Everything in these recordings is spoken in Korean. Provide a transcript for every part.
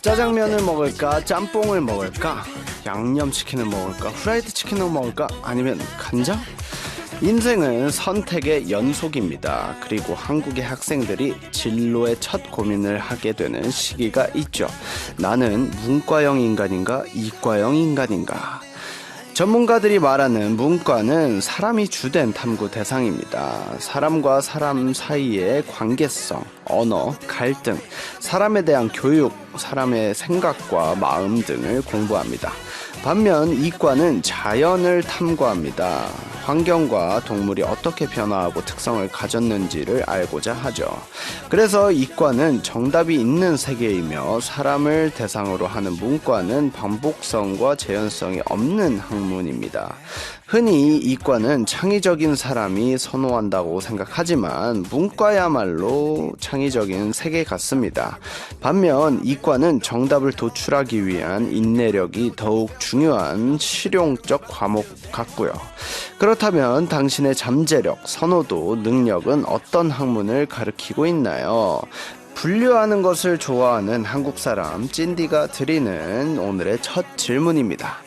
짜장면을 먹을까? 짬뽕을 먹을까? 양념치킨을 먹을까? 후라이드 치킨을 먹을까? 아니면 간장? 인생은 선택의 연속입니다. 그리고 한국의 학생들이 진로의 첫 고민을 하게 되는 시기가 있죠. 나는 문과형 인간인가? 이과형 인간인가? 전문가들이 말하는 문과는 사람이 주된 탐구 대상입니다. 사람과 사람 사이의 관계성, 언어, 갈등, 사람에 대한 교육, 사람의 생각과 마음 등을 공부합니다. 반면 이과는 자연을 탐구합니다. 환경과 동물이 어떻게 변화하고 특성을 가졌는지를 알고자 하죠. 그래서 이과는 정답이 있는 세계이며 사람을 대상으로 하는 문과는 반복성과 재현성이 없는 학문입니다. 흔히 이과는 창의적인 사람이 선호한다고 생각하지만 문과야말로 창의적인 세계 같습니다. 반면 이과는 정답을 도출하기 위한 인내력이 더욱 중요한 실용적 과목 같고요. 그렇다면 당신의 잠재력, 선호도, 능력은 어떤 학문을 가리키고 있나요? 분류하는 것을 좋아하는 한국 사람 찐디가 드리는 오늘의 첫 질문입니다.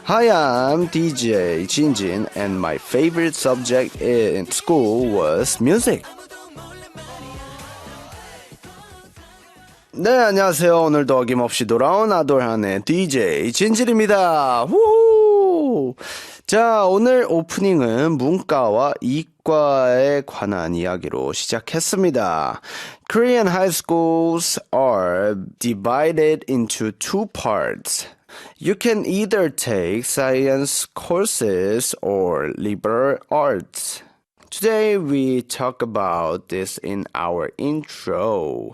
Hi, I'm DJ Jinjin and my favorite subject in school was music. 네, 안녕하세요. 오늘도 어김없이 돌아온 아돌한의 DJ 진진입니다. 우! 자, 오늘 오프닝은 문과와 이과에 관한 이야기로 시작했습니다. Korean high schools are divided into two parts. You can either take science courses or liberal arts. Today we talk about this in our intro.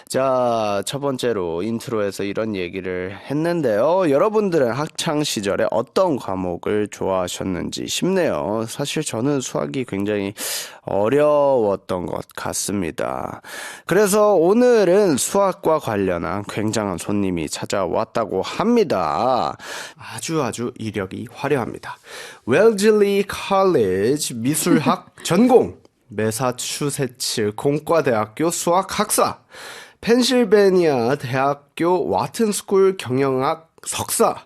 자, 첫 번째로 인트로에서 이런 얘기를 했는데요. 여러분들은 학창 시절에 어떤 과목을 좋아하셨는지 싶네요. 사실 저는 수학이 굉장히 어려웠던 것 같습니다. 그래서 오늘은 수학과 관련한 굉장한 손님이 찾아왔다고 합니다. 아주 이력이 화려합니다. 웰즐리 칼리지 미술학 전공, 매사추세츠 공과대학교 수학학사, 펜실베니아 대학교 와튼스쿨 경영학 석사,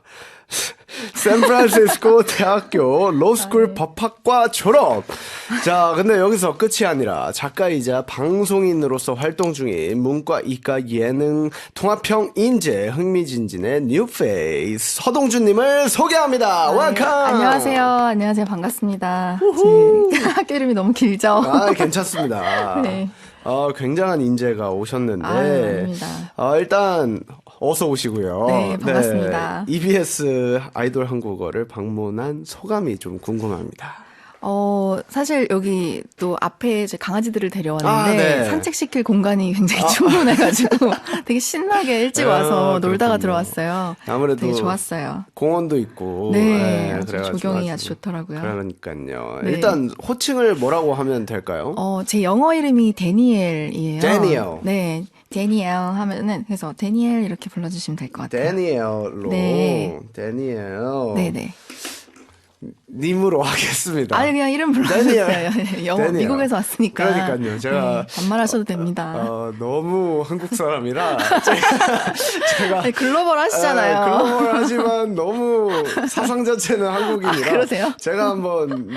샌프란시스코 대학교 로스쿨 법학과 졸업. 자, 근데 여기서 끝이 아니라 작가이자 방송인으로서 활동 중인 문과, 이과, 예능, 통합형 인재 흥미진진의 뉴페이스 서동준님을 소개합니다. 웰컴. 안녕하세요. 반갑습니다. 제 학교 이름이 너무 길죠? 아, 괜찮습니다. 네. 굉장한 인재가 오셨는데. 아닙니다. 일단 어서 오시고요. 네, 반갑습니다. 네, EBS 아이돌 한국어를 방문한 소감이 좀 궁금합니다. 사실 여기 또 앞에 제 강아지들을 데려왔는데 네. 산책시킬 공간이 굉장히 충분해가지고 되게 신나게 일찍 와서 놀다가 그렇군요. 들어왔어요. 아무래도 되게 좋았어요. 공원도 있고. 네, 아주 그래가지고 조경이 아주 좋더라고요. 그러니까요. 네. 일단 호칭을 뭐라고 하면 될까요? 제 영어 이름이 데니엘이에요. 데니엘. 네, 데니엘 하면은 그래서 데니엘 이렇게 불러주시면 될 것 같아요. 데니엘로. 네. 데니엘. 네네. 님으로 하겠습니다. 아니 그냥 이름 불러주세요. 영어 데니엘. 미국에서 왔으니까. 그러니까요. 제가 반말하셔도 됩니다. 너무 한국 사람이라 제가 네, 글로벌 하시잖아요. 글로벌 하지만 너무 사상 자체는 한국인이라. 그러세요? 제가 한번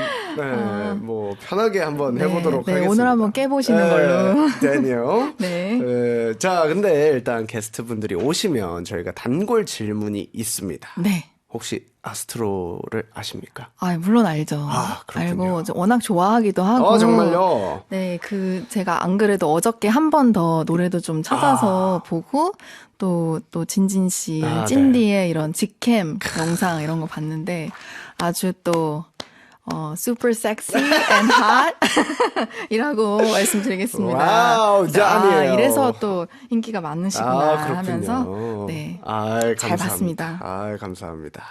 뭐 편하게 한번 해보도록 하겠습니다. 오늘 한번 깨보시는 걸로. 데니엘. 네. 자, 근데 일단 게스트분들이 오시면 저희가 단골 질문이 있습니다. 네. 혹시 아스트로를 아십니까? 물론 알죠. 그렇군요. 알고 워낙 좋아하기도 하고. 정말요? 네, 제가 안 그래도 어저께 한 번 더 노래도 좀 찾아서 보고 또 진진 씨, 찐디의 이런 직캠 영상 이런 거 봤는데 아주 또 super sexy and hot 이라고 말씀드리겠습니다. 와우, 짱이에요. 이래서 또 인기가 많으시구나 그렇군요. 하면서 네, 잘 봤습니다. 감사합니다.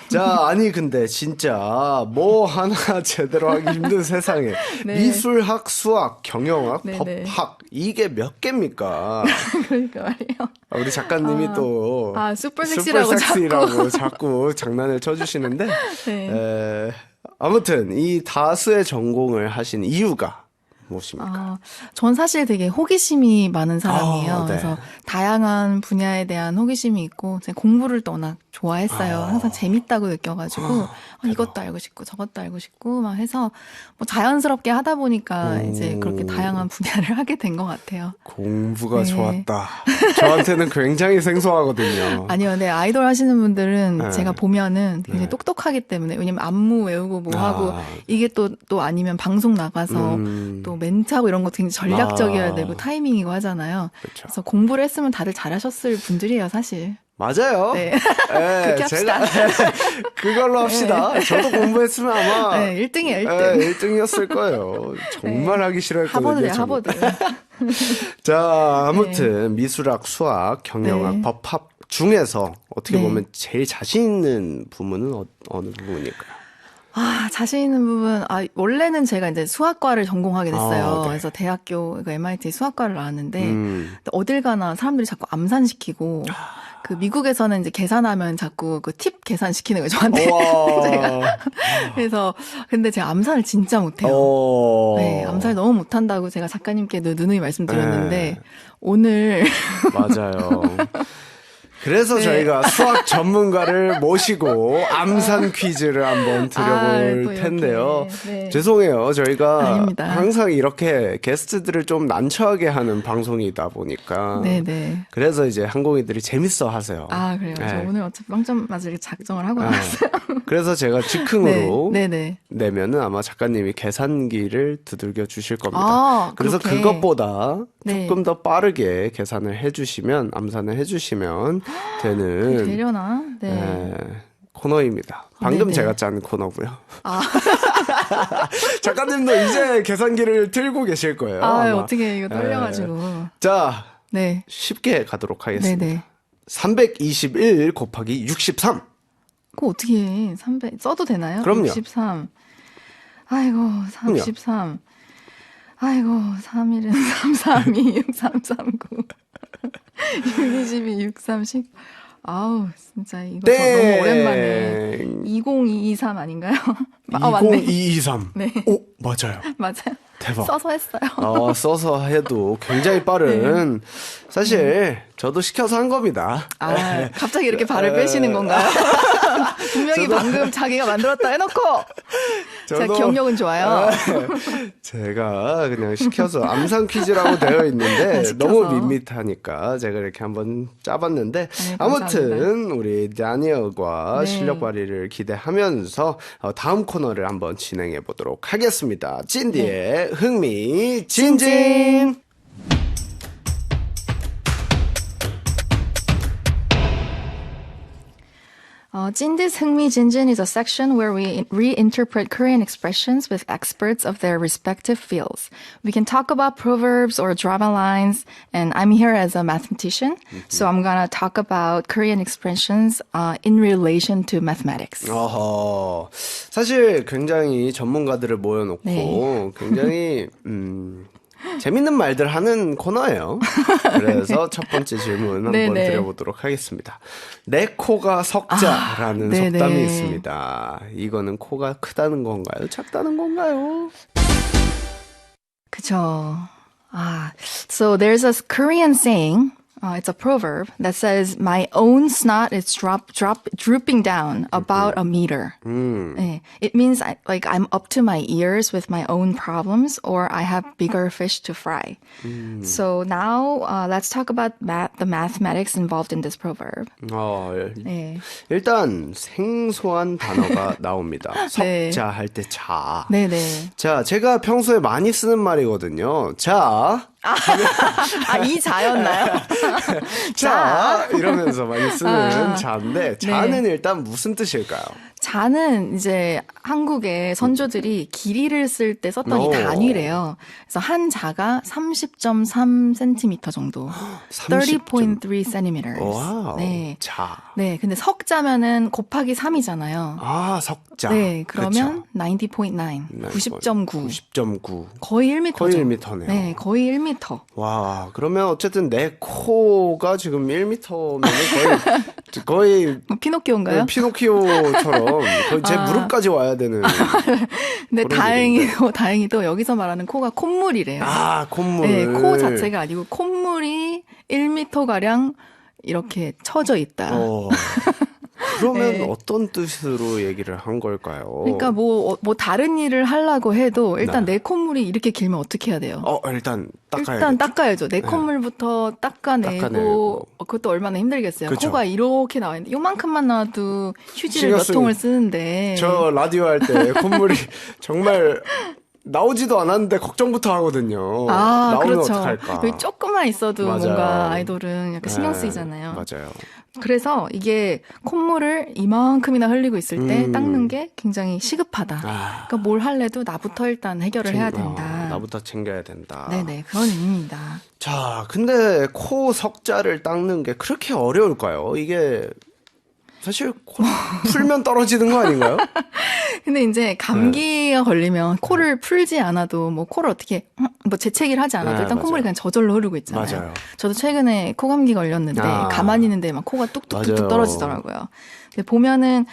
자, 아니 근데 진짜 뭐 하나 제대로 하기 힘든 세상에 네. 미술학, 수학, 경영학, 네네. 법학 이게 몇 개입니까? 그러니까 말이에요. 우리 작가님이 또 super 섹시라고 자꾸 장난을 쳐주시는데 네. 아무튼 이 다수의 전공을 하신 이유가 무엇입니까? 전 사실 되게 호기심이 많은 사람이에요. 네. 그래서 다양한 분야에 대한 호기심이 있고 제가 공부를 또 워낙 좋아했어요. 항상 재밌다고 느껴가지고 이것도 알고 싶고 저것도 알고 싶고 막 해서 뭐 자연스럽게 하다 보니까 이제 그렇게 다양한 분야를 하게 된 것 같아요. 공부가 네. 좋았다. 저한테는 굉장히 생소하거든요. 아니요, 네, 아이돌 하시는 분들은 네. 제가 보면은 굉장히 네. 똑똑하기 때문에, 왜냐면 안무 외우고 뭐 하고, 아. 이게 또 아니면 방송 나가서 또 멘트하고 이런 것도 굉장히 전략적이어야 되고 타이밍이고 하잖아요. 그렇죠. 그래서 공부를 했으면 다들 잘하셨을 분들이에요, 사실. 맞아요. 네. 네, 그렇게 합시다. 그걸로 합시다. 저도 공부했으면 아마 네, 1등이에요, 1등. 1등이었을 거예요. 정말 하기 싫어했거든요. 하버드래요, 저는. 하버드. 자, 아무튼 미술학, 수학, 경영학, 네. 법학 중에서 어떻게 네. 보면 제일 자신 있는 부문은 어느 부분일까요? 자신 있는 부분, 원래는 제가 이제 수학과를 전공하게 됐어요. 네. 그래서 대학교 MIT 수학과를 나왔는데, 음. 어딜 가나 사람들이 자꾸 암산시키고, 그 미국에서는 이제 계산하면 자꾸 그 팁 계산시키는 거예요, 저한테. 제가. 그래서, 근데 제가 암산을 진짜 못해요. 네, 암살 너무 못한다고 제가 작가님께도 누누이 말씀드렸는데, 네. 오늘, 맞아요. 그래서 네. 저희가 수학 전문가를 모시고 암산 퀴즈를 한번 또 드려볼 이렇게, 텐데요. 네. 죄송해요. 저희가 아닙니다. 항상 이렇게 게스트들을 좀 난처하게 하는 방송이다 보니까. 네네. 그래서 이제 항공이들이 재밌어 하세요. 그래요. 저 네. 오늘 어차피 빵점 맞을 작정을 하고 나왔어요. 그래서 제가 즉흥으로 네네. 내면은 아마 작가님이 계산기를 두들겨 주실 겁니다. 그래서 그렇게. 그것보다 네. 조금 더 빠르게 계산을 해주시면, 암산을 해주시면 되는 되려나? 네. 코너입니다. 방금 네네. 제가 짠 코너고요. 작가님도 이제 계산기를 들고 계실 거예요. 아마. 어떻게 이거 떨려가지고. 자, 네. 쉽게 가도록 하겠습니다. 네네. 321 곱하기 63. 그거 어떻게 해? 300, 써도 되나요? 그럼요. 63. 아이고, 33. 아이고, 3일은 332, 6339. 622, 630. 아우, 진짜 이거 저 너무 오랜만에. 20223 아닌가요? 맞네. 20223. 네. 오, 맞아요. 맞아요. 대박. 써서 했어요. 써서 해도 굉장히 빠른. 사실 저도 시켜서 한 겁니다. 갑자기 이렇게 발을 빼시는 건가요? 분명히 방금 자기가 만들었다 해놓고 제가 저도- 기억력은 좋아요. 제가 그냥 시켜서 암산 퀴즈라고 되어 있는데 시켜서. 너무 밋밋하니까 제가 이렇게 한번 짜봤는데 네, 아무튼 우리 다니엘과 네. 실력 발휘를 기대하면서 다음 코너를 한번 진행해 보도록 하겠습니다. 찐디의 흥미 진진. 찐디's 흥미진진 is a section where we reinterpret Korean expressions with experts of their respective fields. We can talk about proverbs or drama lines, and I'm here as a mathematician, so I'm gonna talk about Korean expressions in relation to mathematics. 어허. 사실 굉장히 전문가들을 모여놓고 네. 굉장히 재밌는 말들 하는 코너예요. 그래서 첫 번째 질문 한번 네네. 드려보도록 하겠습니다. 내 코가 석자라는 네네. 속담이 있습니다. 이거는 코가 크다는 건가요? 작다는 건가요? 그쵸. So there's a Korean saying, it's a proverb that says, my own snot is drooping down about a meter. 네. It means like I'm up to my ears with my own problems or I have bigger fish to fry. So now let's talk about the mathematics involved in this proverb. 네. 일단 생소한 단어가 나옵니다. 네. 석자 할 때 자. 네네. 자, 제가 평소에 많이 쓰는 말이거든요. 자, 이 자였나요? 자, 이러면서 많이 쓰는 자인데, 네. 자는 일단 무슨 뜻일까요? 자는 이제 한국의 선조들이 길이를 쓸 때 썼던 이 오. 단위래요. 그래서 한 자가 30.3cm 정도. 30.3 centimeters. 와우. 네. 자. 네. 근데 석자면은 곱하기 3이잖아요. 석자. 네. 그러면 그쵸. 90.9. 90.9. 90.9. 거의 1m죠. 거의 1m네요. 네. 거의 1m. 와, 그러면 어쨌든 내 코가 지금 1m면 거의 뭐 피노키오인가요? 피노키오처럼 거의 제 무릎까지 와야 되는. 근데 그런 다행히도 여기서 말하는 코가 콧물이래요. 아, 콧물. 네, 코 자체가 아니고 콧물이 1m가량 이렇게 쳐져 있다. 그러면 네. 어떤 뜻으로 얘기를 한 걸까요? 그러니까 뭐 다른 일을 하려고 해도 일단 네. 내 콧물이 이렇게 길면 어떻게 해야 돼요? 일단 닦아야겠죠. 일단 닦아야죠. 내 콧물부터 닦아내고 닦아내고. 그것도 얼마나 힘들겠어요. 그쵸. 코가 이렇게 나와 있는데 요만큼만 나와도 휴지를 신경 몇 쓰기. 통을 쓰는데 저 라디오 할 때 콧물이 정말 나오지도 않았는데 걱정부터 하거든요. 나오면 그렇죠. 어떡할까. 여기 조금만 있어도 맞아요. 뭔가 아이돌은 약간 신경 네, 쓰이잖아요. 맞아요. 그래서 이게 콧물을 이만큼이나 흘리고 있을 때 닦는 게 굉장히 시급하다. 아, 그러니까 뭘 할래도 나부터 일단 해결을 해야 된다. 나부터 챙겨야 된다. 네네, 그런 의미입니다. 자, 근데 코 석자를 닦는 게 그렇게 어려울까요? 이게 사실 코 풀면 떨어지는 거 아닌가요? 근데 이제 감기가 걸리면 코를 풀지 않아도 뭐 코를 어떻게 뭐 재채기를 하지 않아도 네, 일단 콧물이 맞아요. 그냥 저절로 흐르고 있잖아요. 맞아요. 저도 최근에 코감기 걸렸는데 가만히 있는데 막 코가 뚝뚝뚝뚝 맞아요. 떨어지더라고요. 근데 보면은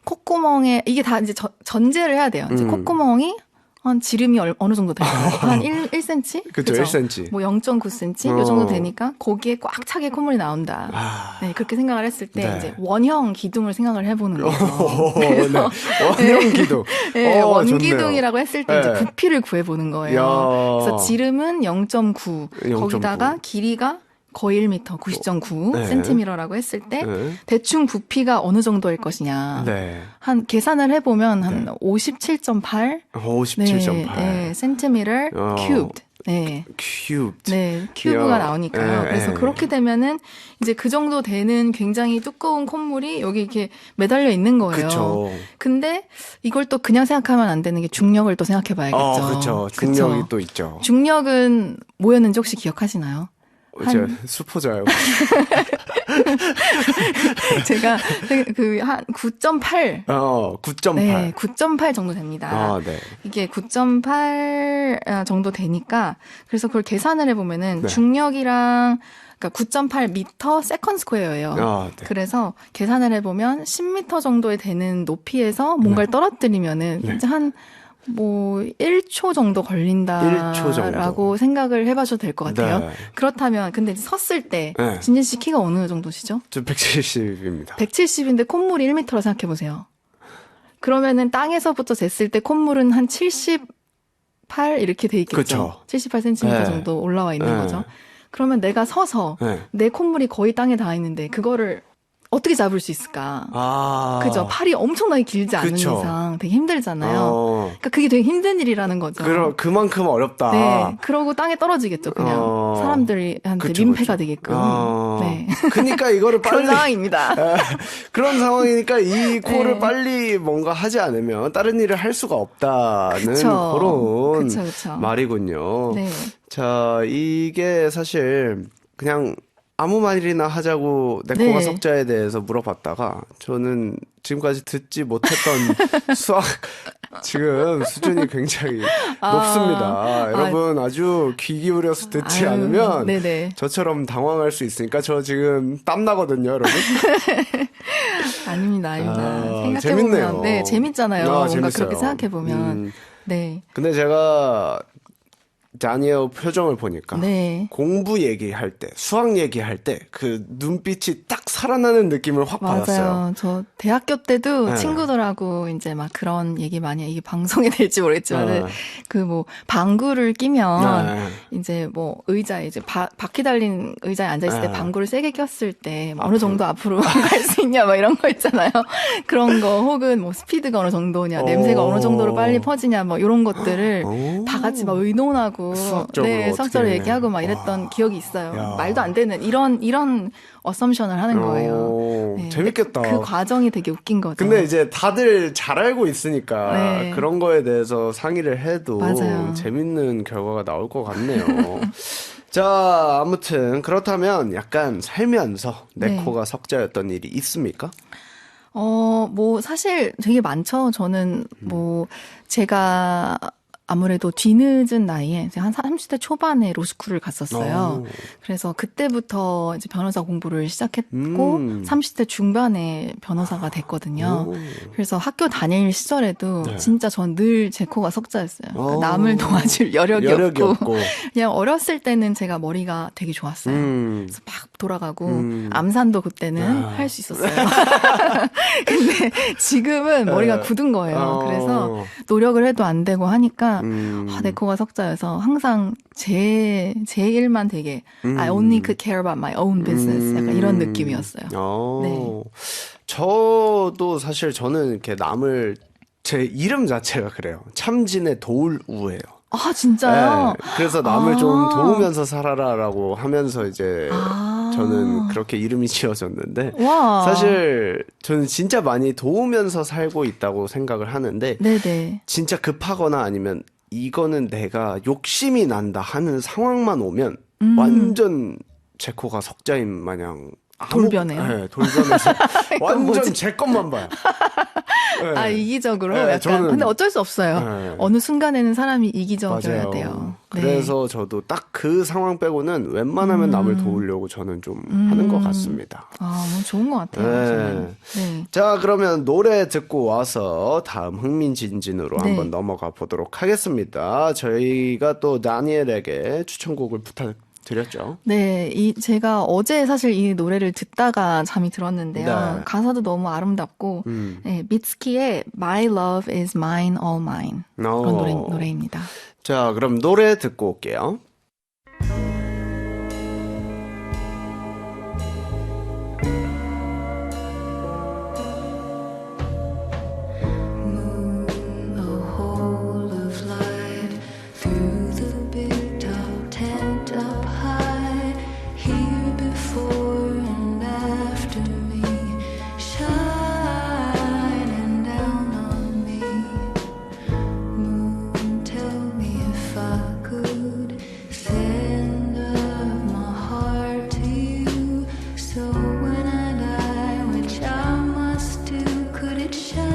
콧구멍에 이게 다 이제 전제를 해야 돼요. 이제 콧구멍이 한 지름이 어느 정도 돼요? 한 1cm? 그쵸, 1cm. 뭐 0.9cm? 요 정도 되니까 거기에 꽉 차게 콧물이 나온다. 아. 네, 그렇게 생각을 했을 때 네. 이제 원형 기둥을 생각을 해보는 거죠. 네. 원형 기둥. 네, 좋네요. 원기둥이라고 했을 때 이제 네. 부피를 구해보는 거예요. 야. 그래서 지름은 0.9, 0.9. 거기다가 길이가 거의 1m, 90.9cm라고 했을 때 네. 대충 부피가 어느 정도일 것이냐. 네. 한 계산을 해보면 한 57.8 57.8. 네, 센티미터 cubed. 네. cubed. 네, 큐브가 야. 나오니까요. 네, 그래서 네. 그렇게 되면은 이제 그 정도 되는 굉장히 두꺼운 콧물이 여기 이렇게 매달려 있는 거예요. 그쵸. 근데 이걸 또 그냥 생각하면 안 되는 게 중력을 또 생각해 봐야겠죠. 그렇죠. 중력이 또 있죠. 중력은 뭐였는지 혹시 기억하시나요? 제가 수포자요. 제가 그 한 9.8. 9.8. 네, 9.8 정도 됩니다. 네. 이게 9.8 정도 되니까 그래서 그걸 계산을 해보면은 네. 중력이랑 그러니까 9.8m 세컨 스퀘어예요. 네. 그래서 계산을 해보면 10m 정도에 되는 높이에서 뭔가를 떨어뜨리면은 네. 이제 한 뭐 1초 정도 1초 정도. 걸린다라고 생각을 해봐셔도 될 것 같아요. 네. 그렇다면 근데 이제 섰을 때 네. 진진 씨 키가 어느 정도시죠? 저 170입니다. 170인데 콧물이 1m라 생각해 보세요. 그러면은 땅에서부터 쟀을 때 콧물은 한 78 이렇게 돼 있겠죠. 그쵸. 78cm 네. 정도 올라와 있는 네. 거죠. 그러면 내가 서서 네. 내 콧물이 거의 땅에 닿아 있는데 그거를 어떻게 잡을 수 있을까? 그죠? 팔이 엄청나게 길지 않은 그쵸. 이상 되게 힘들잖아요. 그러니까 그게 되게 힘든 일이라는 거죠. 그만큼 어렵다. 네. 그러고 땅에 떨어지겠죠, 그냥. 사람들한테 그쵸, 민폐가 그쵸. 되게끔. 네. 그러니까 이거를 빨리. 그런 상황입니다. 그런 상황이니까 이 코를 네. 빨리 뭔가 하지 않으면 다른 일을 할 수가 없다는 그쵸. 그런 그쵸. 말이군요. 네. 자, 이게 사실 그냥 아무 말이나 하자고 내 네. 코가 석자에 대해서 물어봤다가 저는 지금까지 듣지 못했던 수학 지금 수준이 굉장히 높습니다. 여러분 아주 귀 기울여서 듣지 않으면 네네. 저처럼 당황할 수 있으니까 저 지금 땀 나거든요, 여러분. 아닙니다. 생각해보면. 재밌네요. 네, 재밌잖아요. 뭔가 재밌어요. 그렇게 생각해보면. 네. 근데 제가 다니엘 표정을 보니까 네. 공부 얘기할 때, 수학 얘기할 때 그 눈빛이 딱 살아나는 느낌을 확 받았어요. 맞아요. 저 대학교 때도 네. 친구들하고 이제 막 그런 얘기 많이 해. 이게 방송이 될지 모르겠지만 네. 그 뭐 방구를 끼면 네. 이제 뭐 의자에 이제 바퀴 달린 의자에 앉아 있을 때 네. 방구를 세게 꼈을 때 어느 정도 앞으로 갈 수 있냐 막 이런 거 있잖아요. 그런 거 혹은 뭐 스피드가 어느 정도냐, 냄새가 어느 정도로 빨리 퍼지냐 뭐 이런 것들을 다 같이 막 의논하고 수학적으로 네, 수학적으로 어떻게. 얘기하고 막 이랬던 기억이 있어요. 야. 말도 안 되는 이런 어썸션을 하는 거예요. 네, 재밌겠다. 그 과정이 되게 웃긴 거죠. 근데 이제 다들 잘 알고 있으니까 네. 그런 거에 대해서 상의를 해도 맞아요. 재밌는 결과가 나올 것 같네요. 자, 아무튼 그렇다면 약간 살면서 내 네. 코가 석자였던 일이 있습니까? 뭐 사실 되게 많죠. 저는 뭐 제가 아무래도 뒤늦은 나이에 이제 한 30대 초반에 로스쿨을 갔었어요. 그래서 그때부터 이제 변호사 공부를 시작했고 30대 중반에 변호사가 됐거든요. 그래서 학교 다닐 시절에도 네. 진짜 전 늘 제 코가 석자였어요. 그러니까 남을 도와줄 여력이 여력이 없고 없고. 그냥 어렸을 때는 제가 머리가 되게 좋았어요. 그래서 막 돌아가고 암산도 그때는 할 수 있었어요. 근데 지금은 머리가 굳은 거예요. 그래서 노력을 해도 안 되고 하니까 내 코가 석자여서 항상 제 일만 되게 I only could care about my own business 약간 이런 느낌이었어요. 네. 저도 사실 저는 이렇게 남을 제 이름 자체가 그래요. 참진의 도울우예요. 아 진짜요? 네, 그래서 남을 좀 도우면서 살아라라고 하면서 이제 저는 그렇게 이름이 지어졌는데 와. 사실 저는 진짜 많이 도우면서 살고 있다고 생각을 하는데 네네. 진짜 급하거나 아니면 이거는 내가 욕심이 난다 하는 상황만 오면 완전 제 코가 석자인 마냥 돌변해요? 네, 돌변해서 완전 뭐지? 제 것만 봐요. 네. 아 이기적으로 네, 약간 저는- 근데 어쩔 수 없어요. 네. 어느 순간에는 사람이 이기적이어야 맞아요. 돼요. 네. 그래서 저도 딱 그 상황 빼고는 웬만하면 남을 도우려고 저는 좀 하는 것 같습니다. 아 너무 좋은 것 같아요. 네. 저는. 네. 자, 그러면 노래 듣고 와서 다음 흥민진진으로 네. 한번 넘어가 보도록 하겠습니다. 저희가 또 다니엘에게 추천곡을 부탁드렸죠. 네, 제가 어제 사실 이 노래를 듣다가 잠이 들었는데요. 네. 가사도 너무 아름답고, 네, 미츠키의 My Love Is Mine All Mine 그런 노래입니다. 자, 그럼 노래 듣고 올게요. A hole of light through the big top tent up high, here before and after me, shining down on me. Moon, tell me if I could send up my heart to you, so when I die, which I must do, could it shine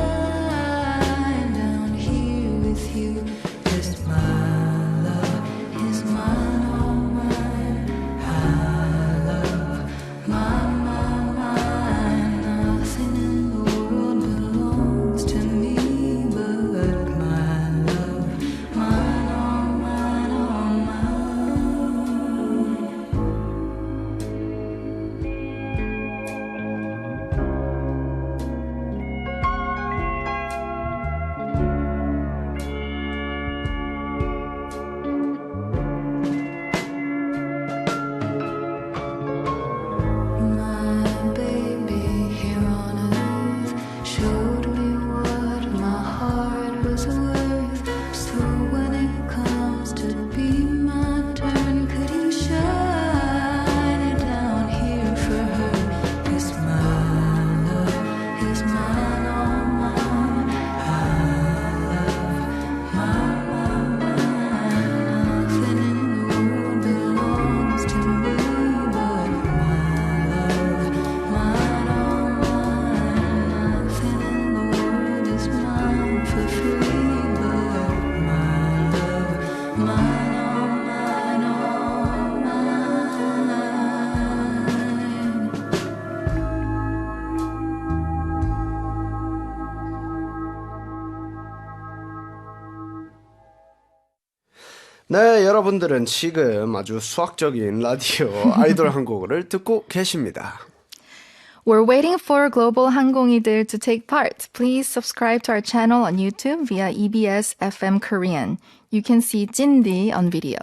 down here with you? 'Cause my love is mine, all mine. I love mine, nothing in the world belongs to me but my love, mine, all mine, all mine. My baby here on earth showed me what my heart was worth. So when it comes to be my turn, could you shine it down here for her? 'Cause my love is mine, all mine. I love mine, nothing in the world belongs to me but my love, mine, all mine. Nothing in the world is mine for free but my love, mine, all mine, all mine. 네, 여러분들은 지금 아주 수학적인 라디오 아이돌 한 곡을 듣고 계십니다. We're waiting for global 항공이들 to take part. Please subscribe to our channel on YouTube via EBS FM Korean. You can see 찐디 on video.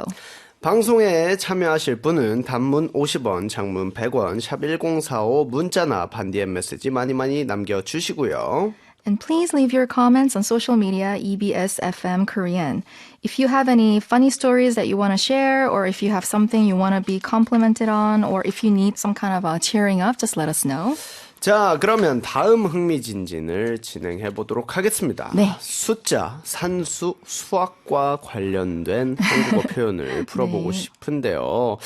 방송에 참여하실 분은 단문 50원, 장문 100원, 샵 1045 문자나 반 DM 메시지 많이 남겨주시고요. And please leave your comments on social media, EBS FM Korean. If you have any funny stories that you want to share, or if you have something you want to be complimented on, or if you need some kind of cheering up, just let us know. 자, 그러면 다음 흥미진진을 진행해 보도록 하겠습니다. 네. 숫자, 산수, 수학과 관련된 한국어 표현을 풀어보고 네. 싶은데요.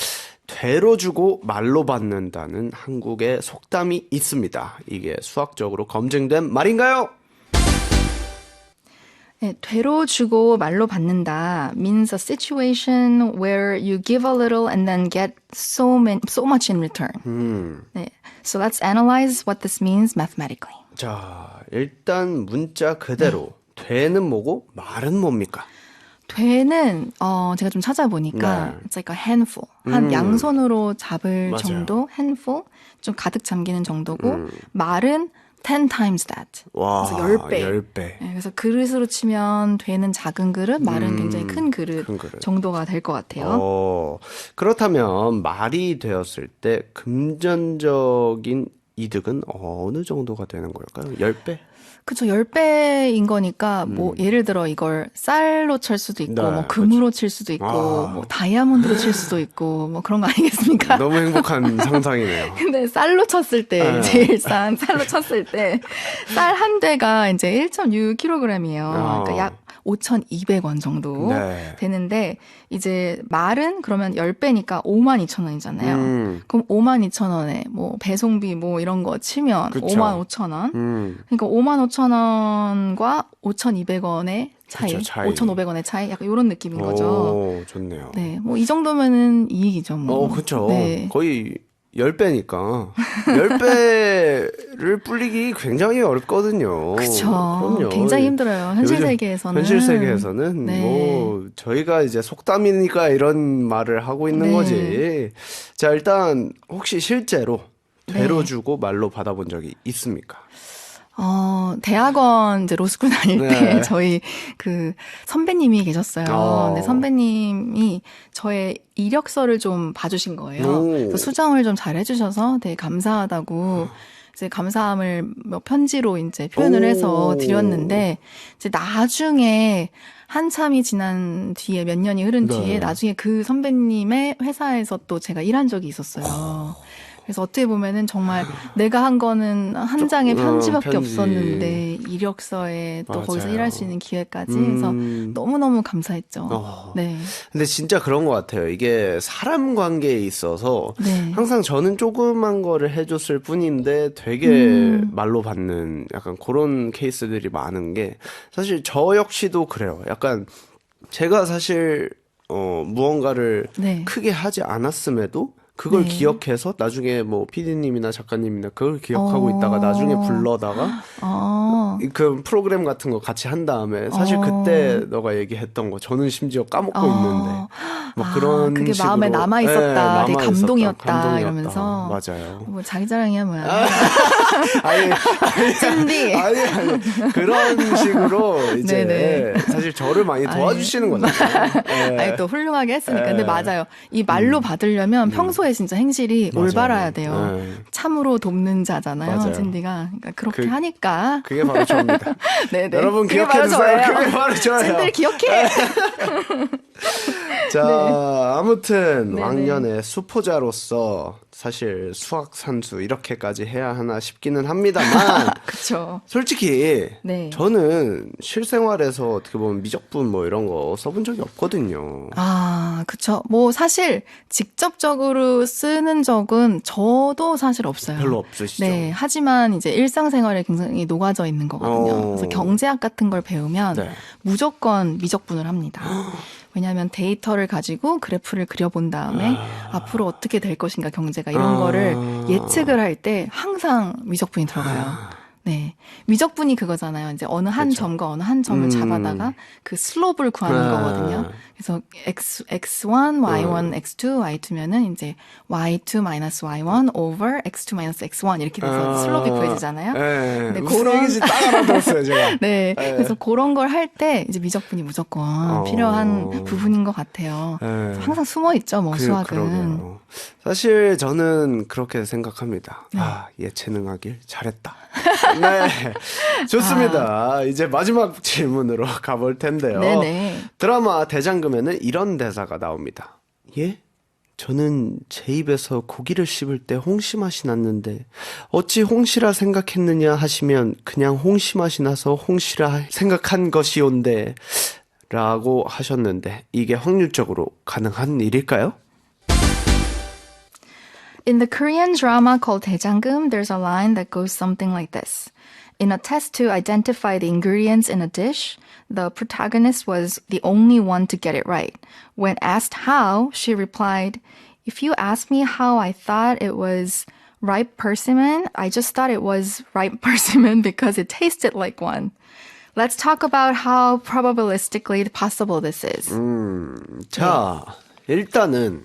되로 주고 말로 받는다는 한국의 속담이 있습니다. 이게 수학적으로 검증된 말인가요? 네, 되로 주고 말로 받는다 means a situation where you give a little and then get so much in return. 네, so let's analyze what this means mathematically. 자, 일단 문자 그대로 되는 뭐고 말은 뭡니까? 되는 제가 좀 찾아보니까 네. it's like a handful. 한 양손으로 잡을 맞아요. 정도 handful 좀 가득 잠기는 정도고 말은 10 times that. 와, 그래서 10배. 10배. 네, 그래서 그릇으로 치면 되는 작은 그릇, 말은 굉장히 큰 그릇, 큰 그릇. 정도가 될 것 같아요. 그렇다면 말이 되었을 때 금전적인 이득은 어느 정도가 되는 걸까요? 10배? 그쵸, 10배인 거니까, 뭐, 예를 들어 이걸 쌀로 칠 수도 있고, 네, 뭐, 금으로 칠 수도 있고, 뭐, 다이아몬드로 칠 수도 있고, 뭐, 그런 거 아니겠습니까? 너무 행복한 상상이네요. 근데 쌀로 쳤을 때, 제일 싼 쌀로 쳤을 때, 쌀 한 대가 이제 1.6kg이에요. 그러니까 약 5,200원 정도 네. 되는데, 이제 말은 그러면 10배니까 52,000원이잖아요. 그럼 52,000원에 뭐 배송비 뭐 이런 거 치면 그쵸. 55,000원. 그러니까 55,000원과 5,200원의 차이, 그쵸, 차이. 5,500원의 차이, 약간 이런 느낌인 거죠. 오, 좋네요. 네, 뭐 이 정도면은 이익이죠. 뭐. 그쵸. 네. 거의 10배니까. 10배를 불리기 굉장히 어렵거든요. 그쵸. 그럼요. 굉장히 힘들어요. 현실 요즘 세계에서는. 현실 세계에서는 네. 뭐 저희가 이제 속담이니까 이런 말을 하고 있는 네. 거지. 자, 일단 혹시 실제로 되로 네. 주고 말로 받아본 적이 있습니까? 대학원 이제 로스쿨 다닐 때 네. 저희 그 선배님이 계셨어요. 근데 선배님이 저의 이력서를 좀 봐주신 거예요. 오. 그래서 수정을 좀 잘 해주셔서 되게 감사하다고 이제 감사함을 뭐 편지로 이제 표현을 오. 해서 드렸는데 이제 나중에 한참이 지난 뒤에 몇 년이 흐른 네. 뒤에 나중에 그 선배님의 회사에서 또 제가 일한 적이 있었어요. 그래서 어떻게 보면은 정말 내가 한 거는 한 장의 편지밖에 편지. 없었는데 이력서에 또 거기서 맞아요. 일할 수 있는 기회까지 해서 너무너무 감사했죠. 네. 근데 진짜 그런 것 같아요. 이게 사람 관계에 있어서 네. 항상 저는 조그만 거를 해줬을 뿐인데 되게 말로 받는 약간 그런 케이스들이 많은 게 사실 저 역시도 그래요. 약간 제가 사실 무언가를 네. 크게 하지 않았음에도 그걸 네. 기억해서 나중에 뭐 PD님이나 작가님이나 그걸 기억하고 있다가 나중에 불러다가 그 프로그램 같은 거 같이 한 다음에 사실 그때 너가 얘기했던 거 저는 심지어 까먹고 있는데 뭐 그런 그게 식으로 마음에 남아 있었다. 되게 남아있었다. 감동이었다. 이러면서 맞아요. 뭐 자기 자랑이야 뭐야. 아니 찐디. 아니 그런 식으로 이제 네네. 사실 저를 많이 도와주시는 거잖아요. 네. 아니 또 훌륭하게 했으니까. 근데 맞아요. 이 말로 받으려면 평소에 진짜 행실이 맞아요. 올바라야 돼요. 네. 참으로 돕는 자잖아요. 맞아요. 찐디가. 그러니까 그렇게 그- 하니까. 그게 바로 저입니다. 네네. 여러분 그게 바로 기억해주세요. 저예요. 그게 바로 저예요. 찐들 기억해. 자, 아무튼 네네. 왕년의 수포자로서 사실 수학 산수 이렇게까지 해야 하나 싶기는 합니다만 그쵸. 솔직히 네. 저는 실생활에서 어떻게 보면 미적분 뭐 이런 거 써본 적이 없거든요. 그쵸. 뭐 사실 직접적으로 쓰는 적은 저도 사실 없어요. 별로 없으시죠? 네. 하지만 이제 일상생활에 굉장히 녹아져 있는 거거든요. 그래서 경제학 같은 걸 배우면 네. 무조건 미적분을 합니다. 왜냐하면 데이터를 가지고 그래프를 그려본 다음에 앞으로 어떻게 될 것인가 경제가 이런 거를 예측을 할 때 항상 미적분이 들어가요. 네. 미적분이 그거잖아요. 이제 어느 한 그쵸. 점과 어느 한 점을 잡아다가 그 슬롭을 구하는 거거든요. 그래서 x1, y1, x2, y2면은 이제 y2 마이너스 y1 over x2 마이너스 x1 이렇게 돼서 슬롭이 구해지잖아요. 네. 근데 무슨 그런- 얘기인지 딱 알아들었어요, 제가. 네. 그래서 그런 걸 할 때 이제 미적분이 무조건 필요한 부분인 것 같아요. 네. 그래서 항상 숨어 있죠, 뭐 수학은. 그러게요. 사실 저는 그렇게 생각합니다. 예체능하길 잘했다. 네. 좋습니다. 이제 마지막 질문으로 가볼 텐데요. 네네. 드라마 대장금에는 이런 대사가 나옵니다. 예? 저는 제 입에서 고기를 씹을 때 홍시 맛이 났는데 어찌 홍시라 생각했느냐 하시면 그냥 홍시 맛이 나서 홍시라 생각한 것이온데 라고 하셨는데 이게 확률적으로 가능한 일일까요? In the Korean drama called Daejangum, there's a line that goes something like this. in a test to identify the ingredients in a dish, the protagonist was the only one to get it right. When asked how, she replied, "If you ask me how I thought it was ripe persimmon, I just thought it was ripe persimmon because it tasted like one." Let's talk about how probabilistically possible this is. 자, 일단은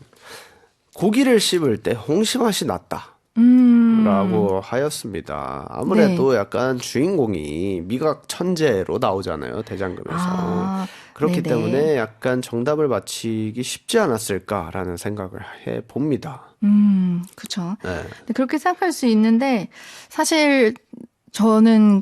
고기를 씹을 때 홍시 맛이 났다. 라고 하였습니다. 아무래도 약간 주인공이 미각 천재로 나오잖아요. 대장금에서. 그렇기 네네. 때문에 약간 정답을 맞히기 쉽지 않았을까라는 생각을 해봅니다. 그렇죠. 네. 그렇게 생각할 수 있는데 사실 저는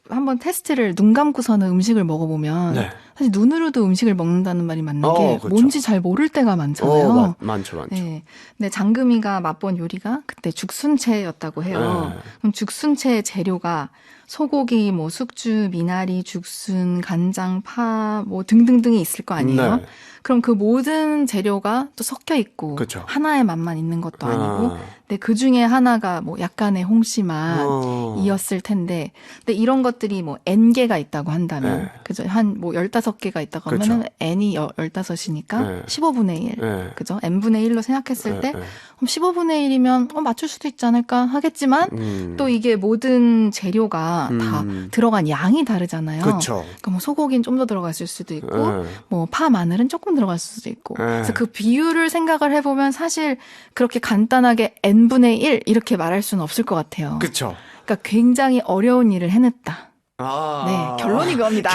한번 테스트를 눈 감고서는 음식을 먹어보면 네. 사실 눈으로도 음식을 먹는다는 말이 맞는 게 그렇죠. 뭔지 잘 모를 때가 많잖아요. 많죠. 네. 근데 장금이가 맛본 요리가 그때 죽순채였다고 해요. 네. 그럼 죽순채 재료가 소고기, 뭐 숙주, 미나리, 죽순, 간장, 파, 뭐 등등등이 있을 거 아니에요. 네. 그럼 그 모든 재료가 또 섞여 있고 그쵸. 하나의 맛만 있는 것도 아니고, 근데 그 중에 하나가 뭐 약간의 홍시 맛이었을 텐데, 근데 이런 것들이 뭐 N개가 있다고 한다면, 네. 그죠? 한 뭐 15개가 있다고 그쵸. 하면은 N이 15이니까 네. 15분의 1. 네. 그죠? N분의 1로 생각했을 때, 네. 그럼 15분의 1이면 맞출 수도 있지 않을까 하겠지만, 또 이게 모든 재료가 다 들어간 양이 다르잖아요. 그쵸. 그러니까 뭐 소고기는 좀 더 들어갔을 수도 있고, 네. 뭐 파, 마늘은 조금 들어갈 수도 있고. 그래서 그 비율을 생각을 해보면 사실 그렇게 간단하게 n분의 1 이렇게 말할 수는 없을 것 같아요. 그쵸. 그러니까 굉장히 어려운 일을 해냈다. 아. 네, 결론이 그겁니다.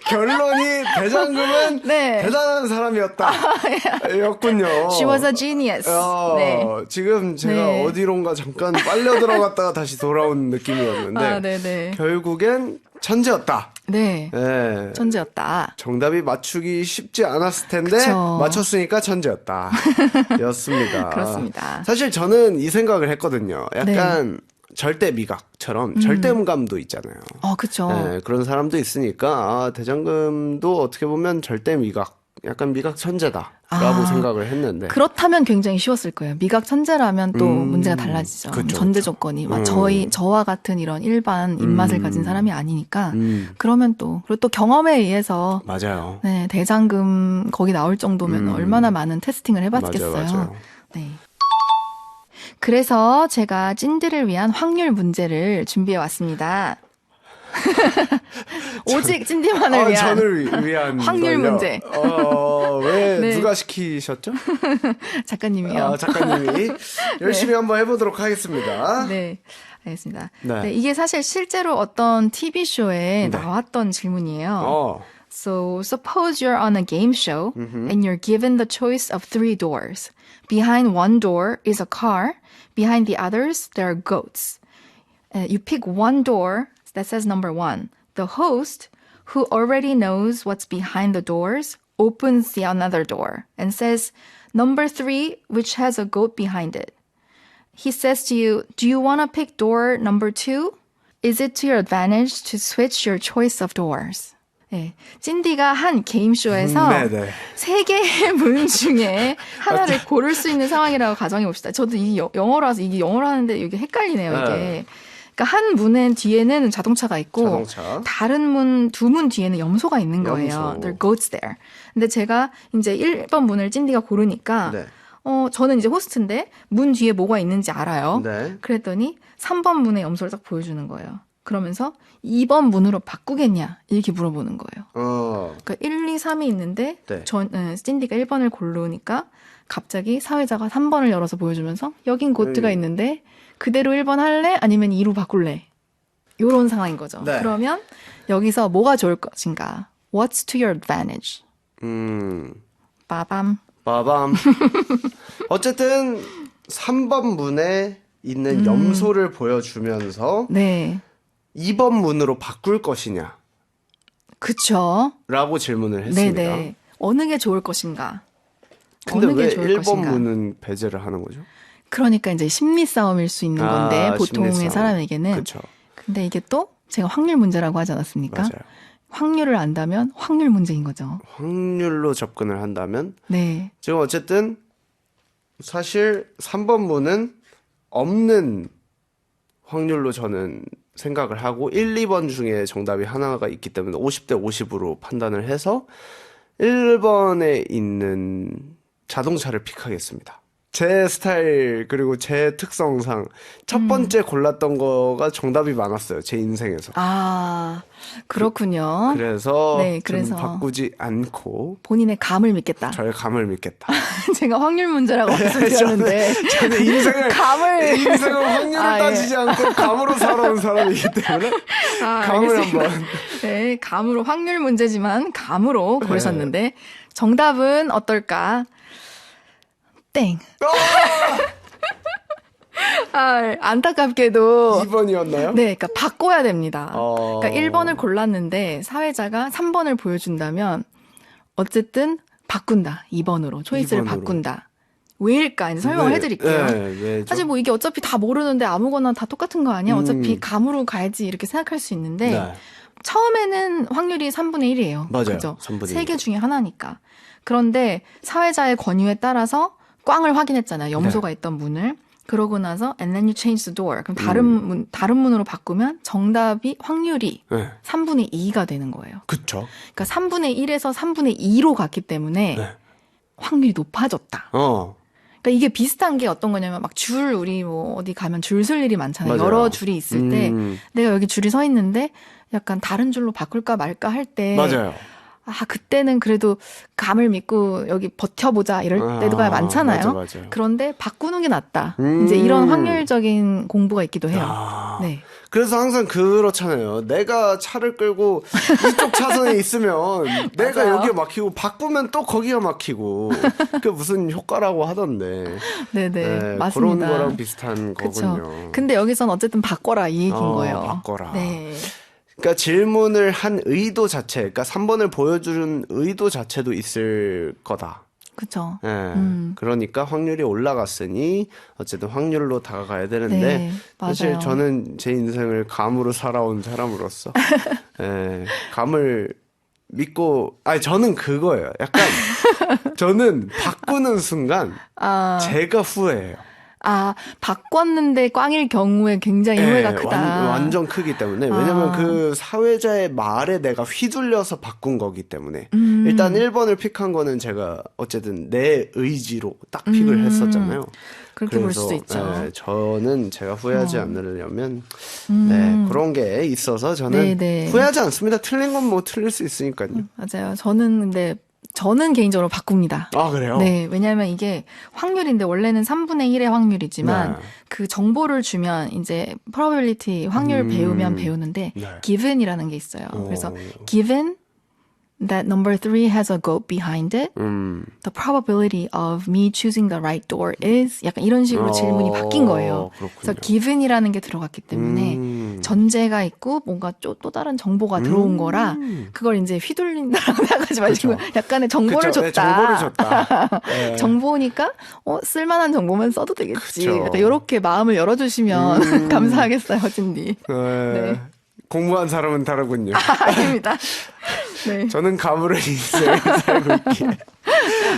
결론이 대장금은 네. 대단한 사람이었다. 였군요. She was a genius. 네. 지금 제가 네. 어디론가 잠깐 빨려 들어갔다가 다시 돌아온 느낌이었는데 아, 네네. 결국엔 천재였다. 네. 네. 천재였다. 정답이 맞추기 쉽지 않았을 텐데 그쵸. 맞췄으니까 천재였다. 였습니다. 그렇습니다. 사실 저는 이 생각을 했거든요. 약간 절대 미각처럼 절대음감도 있잖아요. 그쵸. 네, 그런 사람도 있으니까 대장금도 어떻게 보면 절대 미각, 약간 미각 천재다라고 생각을 했는데. 그렇다면 굉장히 쉬웠을 거예요. 미각 천재라면 또 문제가 달라지죠. 그쵸, 전제 그쵸. 조건이 막 저와 같은 이런 일반 입맛을 가진 사람이 아니니까 그러면 그리고 또 경험에 의해서 맞아요. 네, 대장금 거기 나올 정도면 얼마나 많은 테스팅을 해봤겠어요. 맞아요. 네. 그래서 제가 찐디를 위한 확률 문제를 준비해 왔습니다. 오직 찐디만을 위한 저를 위한 확률 걸요? 문제. 왜 네. 누가 시키셨죠? 작가님이요. 작가님이 열심히 한번 해보도록 하겠습니다. 네. 알겠습니다. 네. 네, 이게 사실 실제로 어떤 TV쇼에 나왔던 질문이에요. So, suppose you're on a game show and you're given the choice of 3 doors. Behind one door is a car. Behind the others, there are goats. You pick one door that says number 1. The host, who already knows what's behind the doors, opens the another door and says, number 3, which has a goat behind it. He says to you, do you want to pick door number 2? Is it to your advantage to switch your choice of doors? 네, 찐디가 한 게임쇼에서 네네. 3개의 문 중에 하나를 고를 수 있는 상황이라고 가정해 봅시다. 저도 이 영어라서 이게 영어로 하는데 이게 헷갈리네요, 이게. 그러니까 한 문의 뒤에는 자동차가 있고 자동차. 다른 문, 2문 뒤에는 염소가 있는 거예요. 염소. There are goats there. 근데 제가 이제 1번 문을 찐디가 고르니까 네. 저는 이제 호스트인데 문 뒤에 뭐가 있는지 알아요. 네. 그랬더니 3번 문의 염소를 딱 보여주는 거예요. 그러면서 2번 문으로 바꾸겠냐 이렇게 물어보는 거예요. 그러니까 1, 2, 3이 있는데 네. 찐디가 1번을 고르니까 갑자기 사회자가 3번을 열어서 보여주면서 여긴 고트가 있는데 그대로 1번 할래? 아니면 2로 바꿀래? 요런 상황인 거죠. 네. 그러면 여기서 뭐가 좋을 것인가? What's to your advantage? 빠밤. 빠밤. 어쨌든 3번 문에 있는 염소를 보여주면서 네. 2번 문으로 바꿀 것이냐 그쵸. 라고 질문을 했습니다. 네네. 어느 게 좋을 것인가? 근데 어느 게 왜 좋을 1번 것인가? 문은 배제를 하는 거죠? 그러니까 이제 심리 싸움일 수 있는 건데 보통의 심리 싸움. 사람에게는. 그렇죠. 근데 이게 또 제가 확률 문제라고 하지 않았습니까? 맞아요. 확률을 안다면 확률 문제인 거죠. 확률로 접근을 한다면 네. 지금 어쨌든 사실 3번 문은 없는 확률로 저는 생각을 하고 1, 2번 중에 정답이 하나가 있기 때문에 50대 50으로 판단을 해서 1번에 있는 자동차를 픽하겠습니다. 제 스타일 그리고 제 특성상 첫 번째 골랐던 거가 정답이 많았어요. 제 인생에서. 아, 그렇군요. 그래서 네, 저는 그래서 바꾸지 않고 본인의 감을 믿겠다. 저의 감을 믿겠다. 제가 확률 문제라고 말씀드렸는데 저는 인생을 확률을 아, 예. 따지지 않고 감으로 살아온 사람이기 때문에 감을 알겠습니다. 한번. 네, 감으로 확률 문제지만 감으로 고르셨는데 정답은 어떨까? 땡. 아, 안타깝게도 2번이었나요? 네, 그러니까 바꿔야 됩니다. 어. 그러니까 1번을 골랐는데 사회자가 3번을 보여준다면 어쨌든 바꾼다. 2번으로 초이스를 2번으로. 바꾼다. 왜일까? 이제 설명을 왜, 해드릴게요. 왜죠? 사실 뭐 이게 어차피 다 모르는데 아무거나 다 똑같은 거 아니야? 어차피 음. 감으로 가야지 이렇게 생각할 수 있는데 네. 처음에는 확률이 3분의 1이에요. 맞아요. 그죠? 3분의 1. 3개 중에 하나니까. 그런데 사회자의 권유에 따라서 꽝을 확인했잖아요. 염소가 있던 문을. 그러고 나서 and then you change the door. 그럼 다른 문으로 바꾸면 정답이 확률이 네. 3분의 2가 되는 거예요. 그쵸. 그러니까 3분의 1에서 3분의 2로 갔기 때문에 네. 확률이 높아졌다. 어. 그러니까 이게 비슷한 게 어떤 거냐면 막 우리 뭐 어디 가면 줄 쓸 일이 많잖아요. 맞아요. 여러 줄이 있을 때 내가 여기 줄이 서 있는데 약간 다른 줄로 바꿀까 말까 할 때 맞아요. 그때는 그래도 감을 믿고 여기 버텨보자 이럴 때가 많잖아요. 맞아. 그런데 바꾸는 게 낫다. 이제 이런 확률적인 공부가 있기도 해요. 네. 그래서 항상 그렇잖아요. 내가 차를 끌고 이쪽 차선에 있으면 내가 맞아요. 여기에 막히고 바꾸면 또 거기가 막히고 그게 무슨 효과라고 하던데. 네네. 네, 맞습니다. 그런 거랑 비슷한 그쵸. 거군요. 근데 여기선 어쨌든 바꿔라 이 얘기인 거예요. 바꿔라. 네. 그러니까 질문을 한 의도 자체, 그러니까 3번을 보여주는 의도 자체도 있을 거다. 그쵸. 예. 그러니까 확률이 올라갔으니 어쨌든 확률로 다가가야 되는데 네, 사실 맞아요. 저는 제 인생을 감으로 살아온 사람으로서 예, 감을 믿고 저는 그거예요. 약간 저는 바꾸는 순간 제가 후회해요. 바꿨는데 꽝일 경우에 굉장히 후회가 크다. 완전 크기 때문에. 왜냐면 그 사회자의 말에 내가 휘둘려서 바꾼 거기 때문에. 일단 1번을 픽한 거는 제가 어쨌든 내 의지로 딱 픽을 했었잖아요. 그렇게 볼 그래서, 수도 있죠. 저는 제가 후회하지 않으려면 네, 그런 게 있어서 저는 네. 후회하지 않습니다. 틀린 건 뭐 틀릴 수 있으니까요. 맞아요. 저는 개인적으로 바꿉니다. 그래요? 네, 왜냐하면 이게 확률인데 원래는 3분의 1의 확률이지만 네. 그 정보를 주면 이제 probability 확률 배우면 배우는데 네. given이라는 게 있어요. 그래서 given that number 3 has a goat behind it, the probability of me choosing the right door is 약간 이런 식으로 질문이 바뀐 거예요. 그렇군요. 그래서 given이라는 게 들어갔기 때문에 전제가 있고 뭔가 또 다른 정보가 들어온 거라 그걸 이제 휘둘린다라고 생각하지 마시고 약간의 정보를 그쵸. 네, 줬다. 정보를 줬다. 네. 정보니까 쓸만한 정보만 써도 되겠지. 그쵸. 약간 이렇게 마음을 열어주시면 감사하겠어요, 진디. 네. 공부한 사람은 다르군요. 아닙니다. 네. 저는 감으로 인생을 살고 있기에.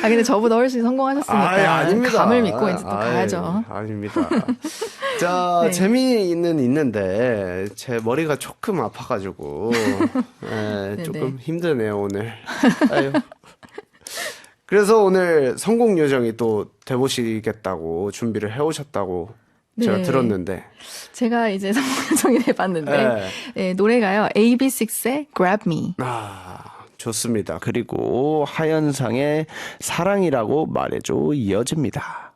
근데 저보다 훨씬 성공하셨으니까 아닙니다. 감을 믿고 이제 또 가야죠. 아닙니다. 자, 네. 재미는 있는데 제 머리가 조금 아파가지고 조금 힘드네요 오늘. 아유. 그래서 오늘 성공 요정이 또 돼보시겠다고 준비를 해오셨다고 제가 네. 들었는데. 제가 이제 성공정이 해봤는데 노래가요. AB6IX의 Grab Me. 좋습니다. 그리고 하현상의 사랑이라고 말해줘 이어집니다.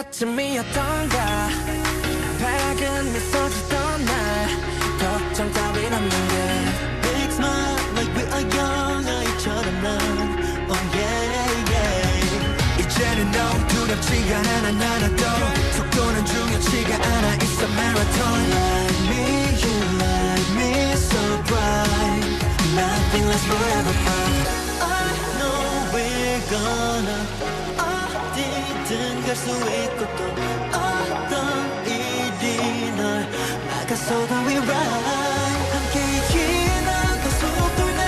언제쯤이었던가 밝은 미소 짓던 날 걱정 따윈 없는 게 Big smile like we are young 아이처럼 난 Oh yeah yeah 이제는 너무 두렵지가 않아 나라도 속도는 중요치가 않아 It's a marathon Like me you like me so bright Nothing lasts forever I know we're gonna 어디든 갈 수 있고 또 어떤 일이 널 막아서도 we ride 함께 이기는 그 속도를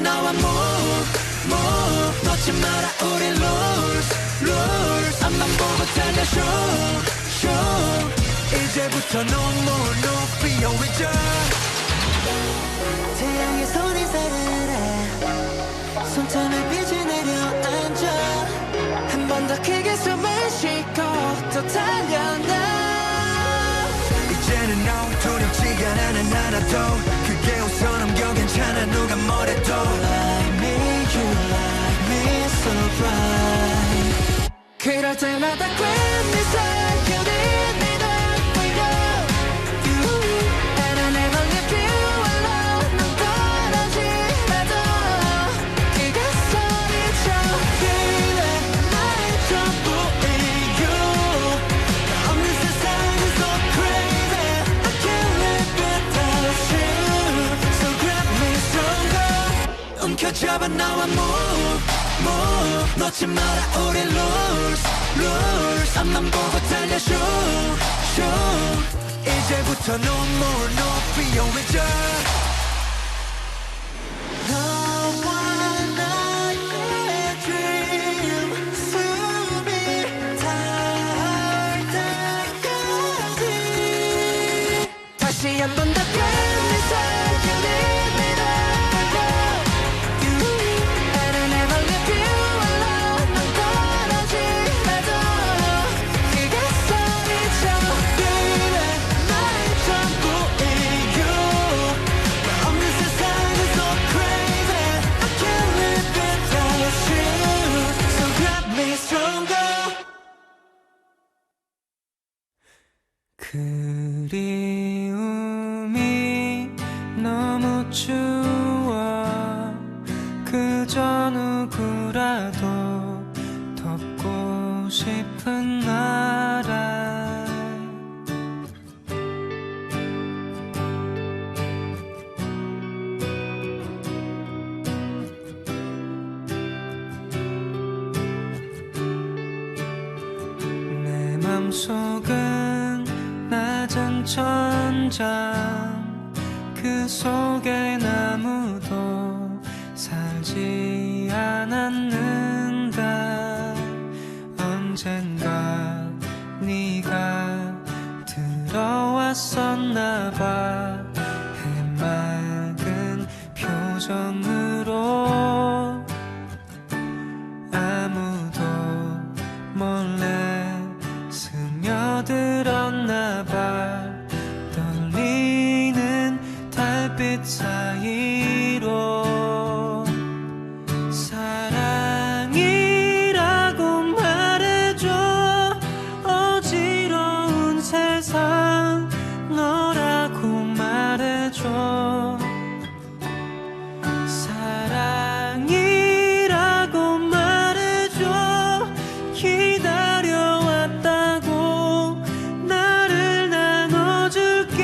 나와 move 놓지 마라 우리 lose 앞만 보고 달려 show 이제부터 no fear return 태양의 손 인사를 해 손등을 빛이 내려앉아 한 번 더 크게 숨을 쉬고 또 달려나 이제는 no 두렵지가 않아 하나도 그게 웃어 넘겨 괜찮아 누가 뭐래도 Like me you like me so bright 그럴 때마다 괜히 살펴는 네 덕분에 you and I never leave you alone 넌 떠나지라도 그가 소리쳐 baby 나의 전부인 you 없는 세상은 so crazy I can't live without you so grab me stronger 움켜잡아 나와 move 놓지 마라 우리 lose 앞만 보고 달려 show 이제부터 no fear return 너와 나의 dream 숨이 닿을 때까지 다시 한 번 더 괜히 살펴는 네 덕분에 you and I never leave you alone 넌 떠나지라도 그가 소리쳐 baby 나의 전부인 you 너 없는 세상은 so crazy I can't live without you so grab me stronger 그리움이 너무 추워 그저 누구라도 덮고 싶은 나라 내 맘속은 낮은 천장 그 속에 아무도 살지 않았는가 언젠가 네가 들어왔었나 봐 해맑은 표정으로 아무도 몰래 스며들었나 봐 떨리는 달빛 사이로 사랑이라고 말해줘 어지러운 세상 너라고 말해줘 사랑이라고 말해줘 기다려왔다고 나를 나눠줄게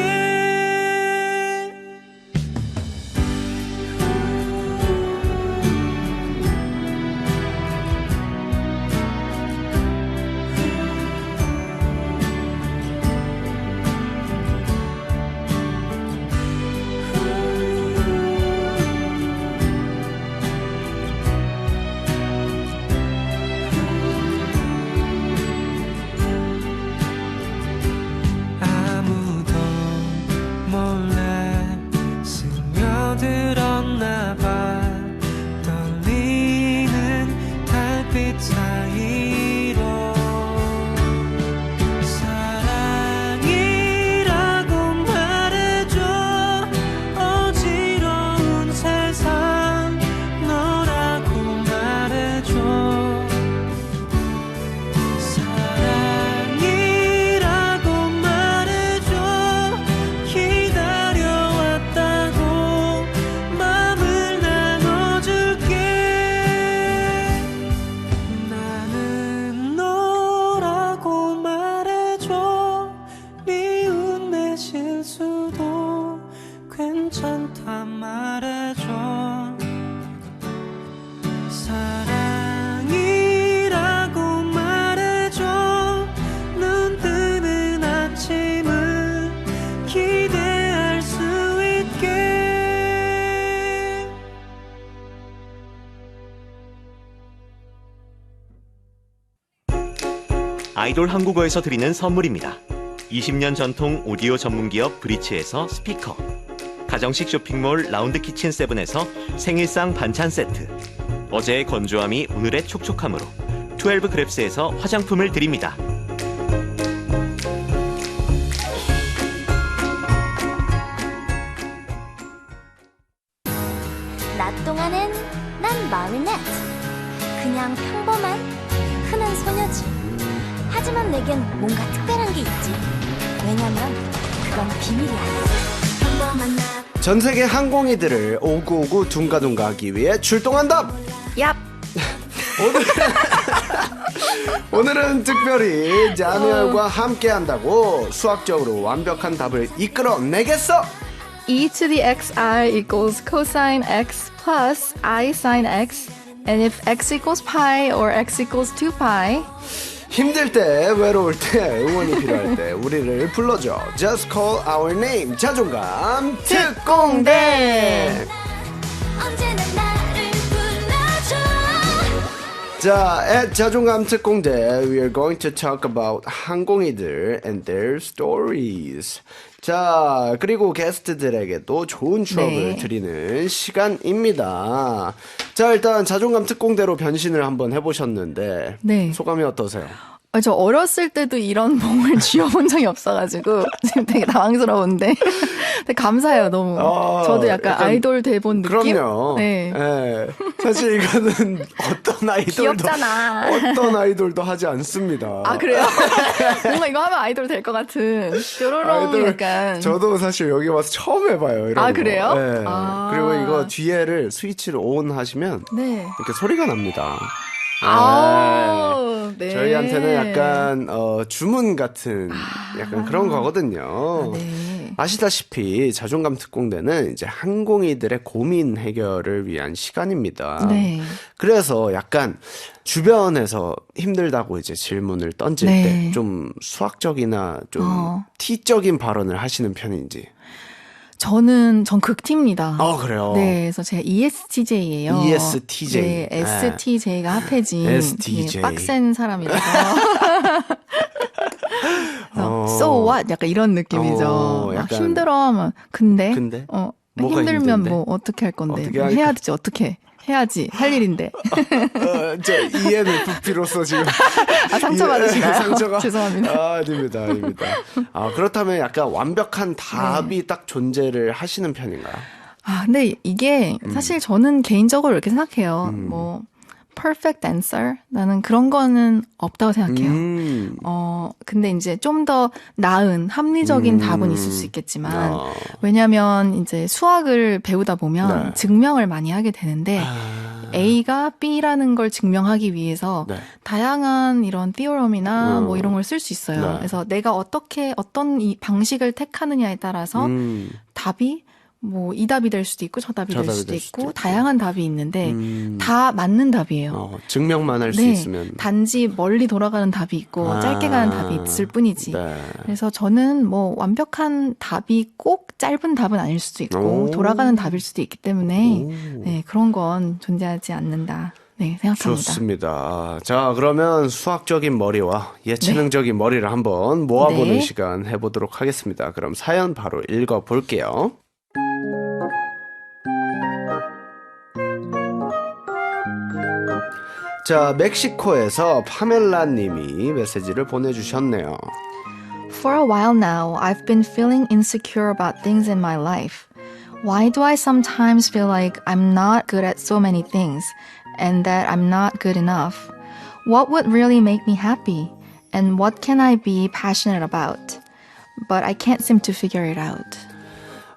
아이돌 한국어에서 드리는 선물입니다. 20년 전통 오디오 전문기업 브리치에서 스피커, 가정식 쇼핑몰 라운드 키친 세븐에서 생일상 반찬 세트, 어제의 건조함이 오늘의 촉촉함으로 12그랩스에서 화장품을 드립니다. 낮 동안엔 난 마리넷. 그냥 평범한 흔한 소녀지. 하지만 내겐 뭔가 특별한 게 있지. 왜냐면 그건 비밀이야. 평범한 나. 전 세계 항공이들을 오구오구 둥가둥가 하기 위해 출동한다. 얍! 오늘은 특별히 자니얼과 함께 한다고 수학적으로 완벽한 답을 이끌어내겠어. e to the xi equals cosine x plus I sine x. And if x equals pi or x equals 2pi. 힘들 때, 외로울 때, 응원이 필요할 때 우리를 불러줘. Just call our name. 자존감 특공대. 언제나 나를 불러줘. 자, at 자존감 특공대, we are going to talk about 항공이들 and their stories. 자, 그리고 게스트들에게도 좋은 추억을 네. 드리는 시간입니다. 자, 일단 자존감 특공대로 변신을 한번 해보셨는데 네. 소감이 어떠세요? 저 어렸을 때도 이런 몸을 쥐어본 적이 없어가지고 지금 되게 당황스러운데 되게 감사해요 너무. 저도 약간 아이돌 돼본 느낌? 그럼요. 네. 예. 사실 이거는 어떤 아이돌도 귀엽잖아. 어떤 아이돌도 하지 않습니다. 아 그래요? 뭔가 이거 하면 아이돌 될 것 같은 뾰로롱 약간. 저도 사실 여기 와서 처음 해봐요. 이런 아, 거. 그래요? 네. 아. 그리고 이거 뒤에를 스위치를 온 하시면 네. 이렇게 소리가 납니다. 아우, 네. 저희한테는 약간 주문 같은 약간 그런 거거든요. 네. 아시다시피 자존감 특공대는 이제 항공이들의 고민 해결을 위한 시간입니다. 네. 그래서 약간 주변에서 힘들다고 이제 질문을 던질 네. 때 좀 수학적이나 좀 T적인 발언을 하시는 편인지. 전 극티입니다. 그래요? 네, 그래서 제가 ESTJ예요. ESTJ. 네, STJ가 합해진 STJ. 되게 빡센 사람이라서. 그래서 so what? 약간 이런 느낌이죠. 막 약간 힘들어 하면 근데 뭐가 힘들면 힘든데? 뭐 어떻게 할 건데? 어떻게 뭐 할까? 해야 되지 어떻게? 해야지 할 일인데. 저 ENFP로서 지금 상처 받으시나요? 상처가 죄송합니다. 아닙니다. 그렇다면 약간 완벽한 답이 딱 존재를 하시는 편인가요? 근데 이게 사실 저는 개인적으로 이렇게 생각해요. 뭐 perfect answer 나는 그런 거는 없다고 생각해요. 근데 이제 좀 더 나은 합리적인 답은 있을 수 있겠지만 왜냐면 이제 수학을 배우다 보면 네. 증명을 많이 하게 되는데 A가 B라는 걸 증명하기 위해서 네. 다양한 이런 theorem이나 뭐 이런 걸 쓸 수 있어요. 네. 그래서 내가 어떤 이 방식을 택하느냐에 따라서 답이 뭐 이 답이 될 수도 있고 저 답이 될 수도 있고 다양한 답이 있는데 다 맞는 답이에요. 증명만 할 수 네, 있으면 단지 멀리 돌아가는 답이 있고 짧게 가는 답이 있을 뿐이지. 네. 그래서 저는 뭐 완벽한 답이 꼭 짧은 답은 아닐 수도 있고 돌아가는 답일 수도 있기 때문에 네, 그런 건 존재하지 않는다. 네, 생각합니다. 좋습니다. 자, 그러면 수학적인 머리와 예체능적인 머리를 한번 모아보는 네. 시간 해보도록 하겠습니다. 그럼 사연 바로 읽어볼게요. 자, 멕시코에서 파멜라 님이 메시지를 보내주셨네요. For a while now, I've been feeling insecure about things in my life. Why do I sometimes feel like I'm not good at so many things and that I'm not good enough? What would really make me happy? And what can I be passionate about? But I can't seem to figure it out.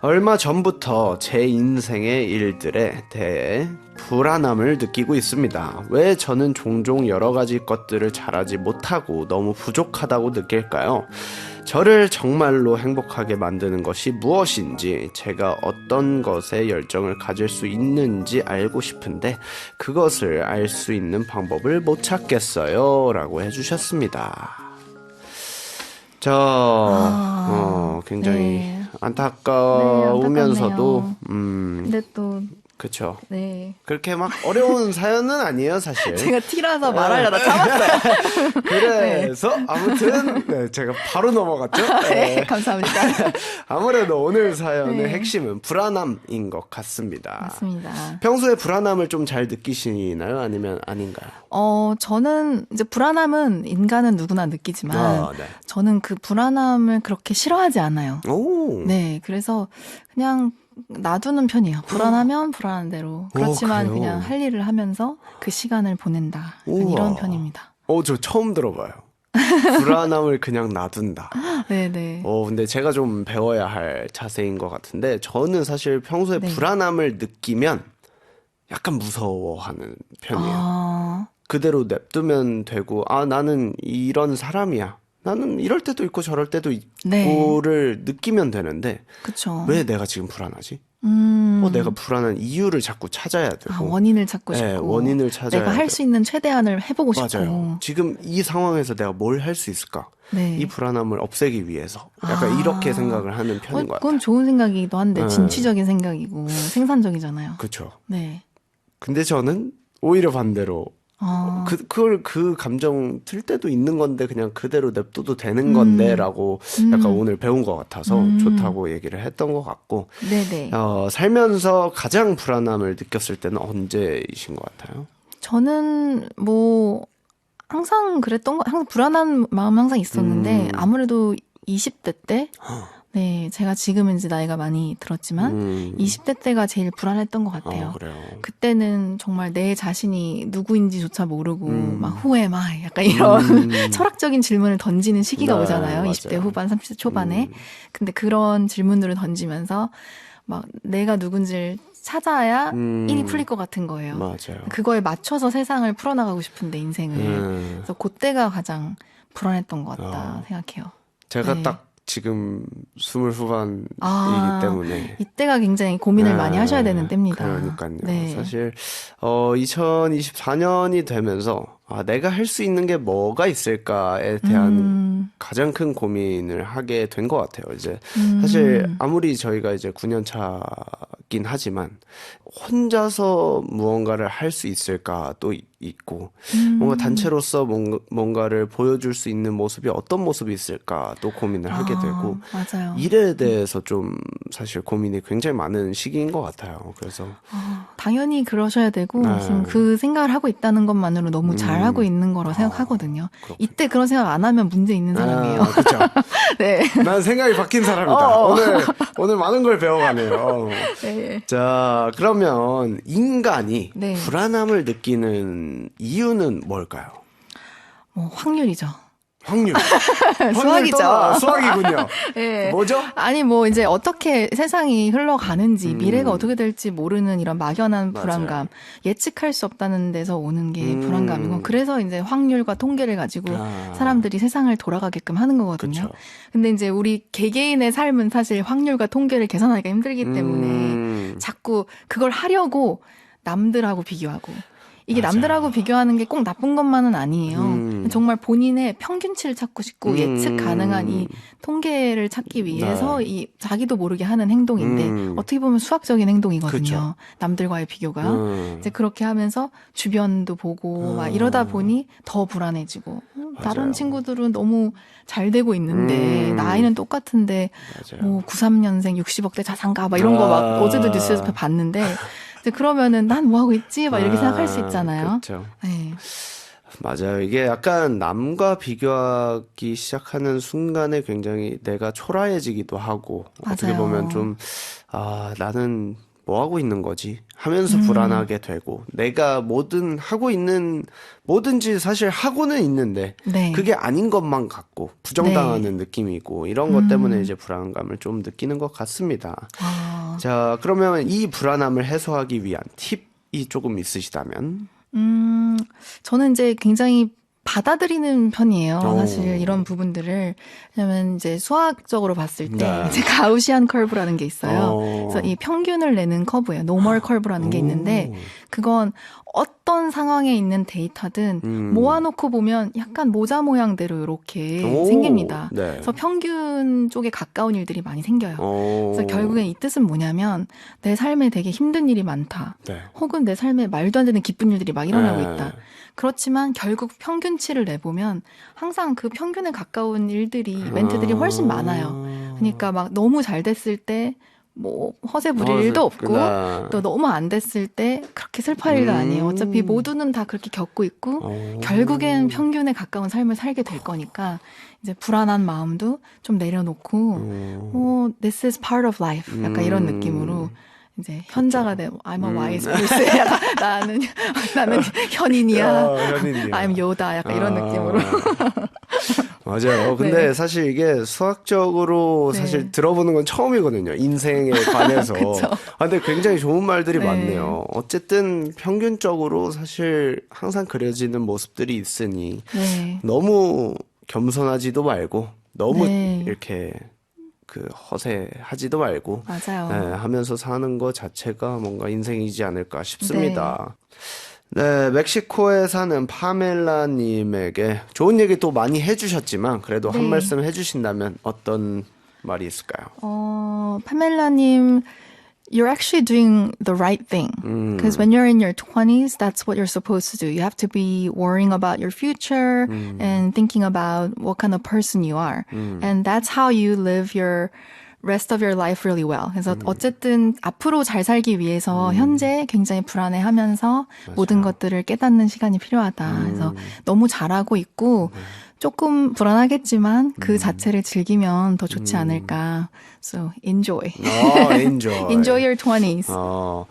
얼마 전부터 제 인생의 일들에 대해 불안함을 느끼고 있습니다. 왜 저는 종종 여러 가지 것들을 잘하지 못하고 너무 부족하다고 느낄까요? 저를 정말로 행복하게 만드는 것이 무엇인지, 제가 어떤 것에 열정을 가질 수 있는지 알고 싶은데 그것을 알 수 있는 방법을 못 찾겠어요. 라고 해주셨습니다. 굉장히 네. 안타까우면서도 근데 또 그쵸. 네. 그렇게 막 어려운 사연은 아니에요, 사실. 제가 T라서 말하려다 참았어요. 그래서 아무튼 네, 제가 바로 넘어갔죠. 네, 네. 감사합니다. 아무래도 오늘 사연의 네. 핵심은 불안함인 것 같습니다. 맞습니다. 평소에 불안함을 좀 잘 느끼시나요? 아니면 아닌가요? 저는 이제 불안함은 인간은 누구나 느끼지만 네. 저는 그 불안함을 그렇게 싫어하지 않아요. 오. 네, 그래서 그냥 놔두는 편이에요. 불안하면 불안한 대로. 그렇지만 그래요? 그냥 할 일을 하면서 그 시간을 보낸다. 약간 우와. 이런 편입니다. 저 처음 들어봐요. 불안함을 그냥 놔둔다. 네네. 근데 제가 좀 배워야 할 자세인 것 같은데, 저는 사실 평소에 네. 불안함을 느끼면 약간 무서워하는 편이에요. 아, 그대로 냅두면 되고, 나는 이런 사람이야. 나는 이럴 때도 있고 저럴 때도 네. 있고를 느끼면 되는데, 그쵸. 왜 내가 지금 불안하지? 내가 불안한 이유를 자꾸 찾아야 되고. 원인을 찾고 네, 싶고. 원인을 찾아야 내가 할 수 있는 최대한을 해보고 싶고. 맞아요. 지금 이 상황에서 내가 뭘 할 수 있을까? 네. 이 불안함을 없애기 위해서 약간 이렇게 생각을 하는 편인 것 그건 같아요. 좋은 생각이기도 한데 네. 진취적인 생각이고 생산적이잖아요. 그렇죠. 네. 근데 저는 오히려 반대로 그 감정 들 때도 있는 건데 그냥 그대로 냅둬도 되는 건데라고 약간 오늘 배운 것 같아서 좋다고 얘기를 했던 것 같고 네네. 살면서 가장 불안함을 느꼈을 때는 언제이신 것 같아요? 저는 뭐 항상 항상 불안한 마음 항상 있었는데 아무래도 20대 때 네, 제가 지금은 이제 나이가 많이 들었지만 20대 때가 제일 불안했던 것 같아요. 그래요. 그때는 정말 내 자신이 누구인지조차 모르고 막 후회 막 약간 이런 철학적인 질문을 던지는 시기가 네, 오잖아요. 맞아요. 20대 후반, 30대 초반에. 근데 그런 질문들을 던지면서 막 내가 누군지를 찾아야 일이 풀릴 것 같은 거예요. 맞아요. 그거에 맞춰서 세상을 풀어나가고 싶은데 인생을. 그래서 그때가 가장 불안했던 것 같다 생각해요. 제가 네. 딱 지금 20 후반이기 아, 때문에 이때가 굉장히 고민을 네, 많이 하셔야 되는 때입니다. 그러니까요. 네. 사실 2024년이 되면서 내가 할 수 있는 게 뭐가 있을까에 대한 가장 큰 고민을 하게 된 것 같아요. 이제 사실 아무리 저희가 이제 9년 차긴 하지만 혼자서 무언가를 할 수 있을까도 있고 뭔가 단체로서 뭔가를 보여줄 수 있는 모습이 어떤 모습이 있을까 또 고민을 하게 되고 맞아요. 일에 대해서 좀 사실 고민이 굉장히 많은 시기인 것 같아요. 그래서 당연히 그러셔야 되고 네. 지금 그 생각을 하고 있다는 것만으로 너무 잘하고 있는 거라고 생각하거든요. 이때 그런 생각 안 하면 문제 있는 사람이에요. 그렇죠. 네. 난 생각이 바뀐 사람이다. 오늘 많은 걸 배워가네요. 네. 자, 그러면 인간이 네. 불안함을 느끼는 이유는 뭘까요? 확률이죠. 확률. 수학이죠. 수학이군요. 네. 뭐죠? 아니 뭐 이제 어떻게 세상이 흘러가는지 미래가 어떻게 될지 모르는 이런 막연한 맞아요. 불안감, 예측할 수 없다는 데서 오는 게 불안감이고 그래서 이제 확률과 통계를 가지고 사람들이 세상을 돌아가게끔 하는 거거든요. 그쵸. 근데 이제 우리 개개인의 삶은 사실 확률과 통계를 계산하기가 힘들기 때문에 자꾸 그걸 하려고 남들하고 비교하고 이게 맞아요. 남들하고 비교하는 게 꼭 나쁜 것만은 아니에요. 정말 본인의 평균치를 찾고 싶고 예측 가능한 이 통계를 찾기 위해서 네. 이 자기도 모르게 하는 행동인데 어떻게 보면 수학적인 행동이거든요. 그쵸. 남들과의 비교가 이제 그렇게 하면서 주변도 보고 막 이러다 보니 더 불안해지고 다른 친구들은 너무 잘 되고 있는데 나이는 똑같은데 맞아요. 뭐 93년생 60억대 자산가 막 이런 거 막 어제도 뉴스에서 봤는데 이제 그러면은 난 뭐 하고 있지? 막 이렇게 생각할 수 있잖아요. 그렇죠. 네. 맞아요. 이게 약간 남과 비교하기 시작하는 순간에 굉장히 내가 초라해지기도 하고 어떻게 맞아요. 보면 좀 나는 뭐 하고 있는 거지 하면서 불안하게 되고 내가 뭐든지 사실 하고는 있는데 네. 그게 아닌 것만 같고 부정당하는 느낌이고 이런 것 때문에 이제 불안감을 좀 느끼는 것 같습니다. 자, 그러면 이 불안함을 해소하기 위한 팁이 조금 있으시다면? 저는 이제 굉장히 받아들이는 편이에요. 오. 사실 이런 부분들을. 왜냐면 이제 수학적으로 봤을 때 네. 이제 가우시안 커브라는 게 있어요. 오. 그래서 이 평균을 내는 커브예요. 노멀 커브라는 게 있는데 그건 어떤 상황에 있는 데이터든 모아놓고 보면 약간 모자 모양대로 이렇게 오, 생깁니다. 네. 그래서 평균 쪽에 가까운 일들이 많이 생겨요. 그래서 결국엔 이 뜻은 뭐냐면 내 삶에 되게 힘든 일이 많다. 네. 혹은 내 삶에 말도 안 되는 기쁜 일들이 막 일어나고 네. 있다. 그렇지만 결국 평균치를 내보면 항상 그 평균에 가까운 일들이 이벤트들이 훨씬 많아요. 그러니까 막 너무 잘 됐을 때 뭐 허세 부릴 일도 없고 그렇구나. 또 너무 안 됐을 때 그렇게 슬퍼할 일도 아니에요. 어차피 모두는 다 그렇게 겪고 있고 결국엔 평균에 가까운 삶을 살게 될 거니까 이제 불안한 마음도 좀 내려놓고 this is part of life 약간 이런 느낌으로 이제 현자가 되고 I'm a wise person 약간 나는 현인이야. 현인이야. I'm 요다 약간 이런 느낌으로. 맞아요. 근데 네. 사실 이게 수학적으로 네. 사실 들어보는 건 처음이거든요. 인생에 관해서. 그쵸. 근데 굉장히 좋은 말들이 네. 많네요. 어쨌든 평균적으로 사실 항상 그려지는 모습들이 있으니 네. 너무 겸손하지도 말고 너무 네. 이렇게 그 허세하지도 말고 맞아요. 네, 하면서 사는 것 자체가 뭔가 인생이지 않을까 싶습니다. 네, 멕시코에 사는 파멜라님에게 좋은 얘기 또 많이 해주셨지만 그래도 한 네. 말씀 해주신다면 어떤 말이 있을까요? 파멜라님, you're actually doing the right thing. Because when you're in your 20s, that's what you're supposed to do. You have to be worrying about your future and thinking about what kind of person you are. And that's how you live your rest of your life really well. 그래서 어쨌든 앞으로 잘 살기 위해서 현재 굉장히 불안해하면서 모든 것들을 깨닫는 시간이 필요하다. 그래서 너무 잘하고 있고 조금 불안하겠지만 그 자체를 즐기면 더 좋지 않을까. So enjoy. enjoy. Enjoy your 20s.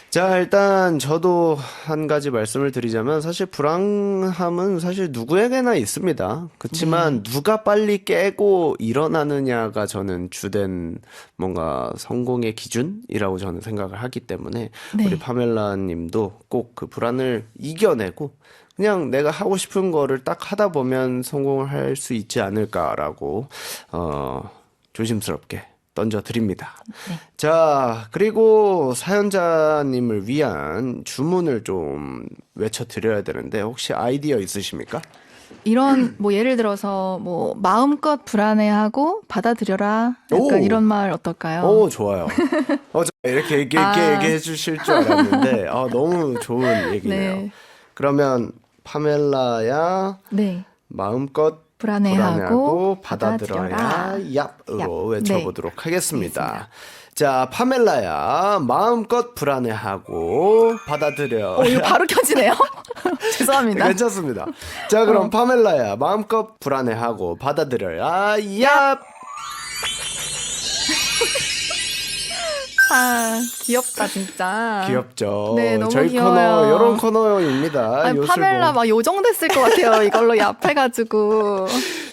자, 일단 저도 한 가지 말씀을 드리자면 사실 불안함은 사실 누구에게나 있습니다. 그렇지만 누가 빨리 깨고 일어나느냐가 저는 주된 뭔가 성공의 기준이라고 저는 생각을 하기 때문에 네. 우리 파멜라 님도 꼭 그 불안을 이겨내고 그냥 내가 하고 싶은 거를 딱 하다 보면 성공을 할 수 있지 않을까라고 조심스럽게 던져드립니다. 네. 자, 그리고 사연자님을 위한 주문을 좀 외쳐드려야 되는데 혹시 아이디어 있으십니까? 이런 뭐 예를 들어서 뭐 마음껏 불안해하고 받아들여라. 약간 오. 이런 말 어떨까요? 오, 좋아요. 저 이렇게 얘기해 주실 줄 알았는데 너무 좋은 얘기네요. 네. 그러면 파멜라야 네. 마음껏 불안해하고 받아들여야 얍으로 얍. 외쳐보도록 하겠습니다. 자, 파멜라야 마음껏 불안해하고 받아들여. 이거 바로 켜지네요. 죄송합니다. 괜찮습니다. 자, 그럼 파멜라야 마음껏 불안해하고 받아들여야 얍. 귀엽다 진짜. 귀엽죠. 네, 너무 저희 귀여워요. 코너 이런 코너입니다. 아니, 요술 파멜라 뭐. 막 요정됐을 것 같아요. 이걸로 얍해가지고.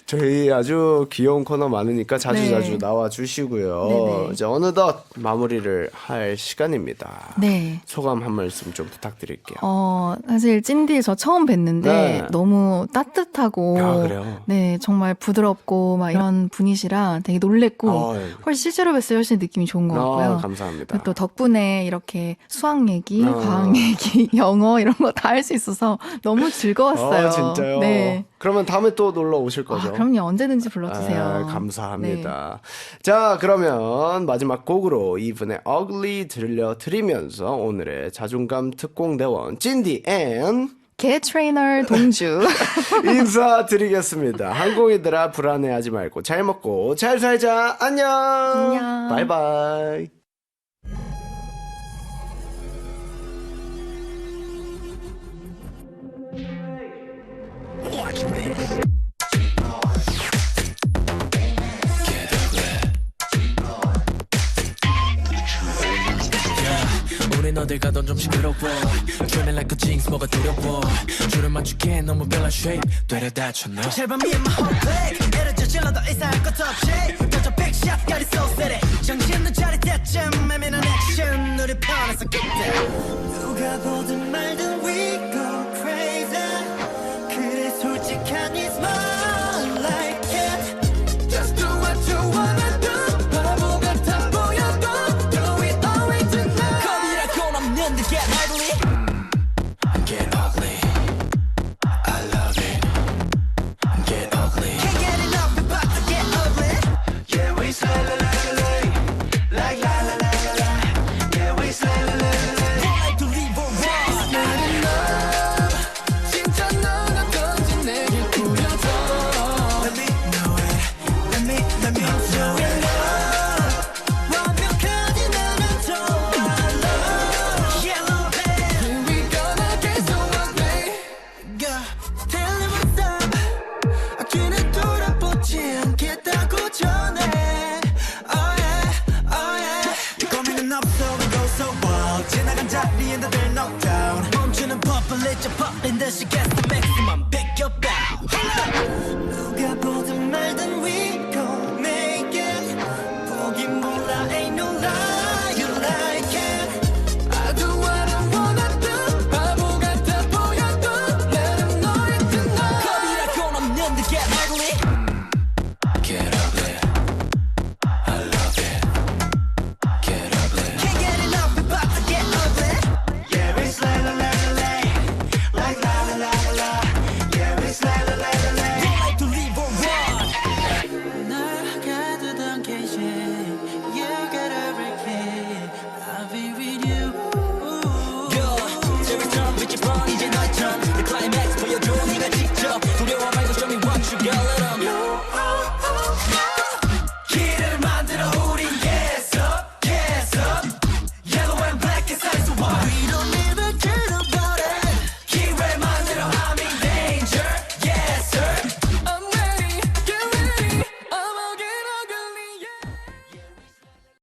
저희 아주 귀여운 코너 많으니까 자주자주 네. 나와 주시고요. 네네. 이제 어느덧 마무리를 할 시간입니다. 네. 소감 한 말씀 좀 부탁드릴게요. 사실 찐디 저 처음 뵀는데 네. 너무 따뜻하고 아, 그래요? 네, 정말 부드럽고 막 이런 분이시라 되게 놀랬고 아유. 훨씬 실제로 뵀을 때 훨씬 느낌이 좋은 것 같고요. 감사합니다. 또 덕분에 이렇게 수학 얘기, 아. 과학 얘기, 영어 이런 거 다 할 수 있어서 너무 즐거웠어요. 진짜요? 네. 그러면 다음에 또 놀러 오실 거죠? 그럼요. 언제든지 불러주세요. 감사합니다. 자, 그러면 마지막 곡으로 이분의 Ugly 들려드리면서 오늘의 자존감 특공대원 찐디 앤 개 트레이너 동주. 인사드리겠습니다. 항공이들아 불안해하지 말고 잘 먹고 잘 살자. 안녕. 안녕. 바이바이. 우린 어딜 가던 좀 시끄러워 Dreaming like a jinx 뭐가 두려워 줄을 맞추기엔 너무 별난 shape 되려다쳐 너 제발 me and my whole clique 이러져 질러도 이상 할 것도 없이 더저 big shot got it so steady 정신도 차릴 때쯤 애매한 액션 우리 편에서 그때 누가 보든 말든 we go crazy 그래 솔직한 이 smile like it Just do what you wanna do 바보 같아 보여도 Do it always tonight 겁이라고 없는데 get ugly Get 던져버린 듯이 get the maximum pick your bow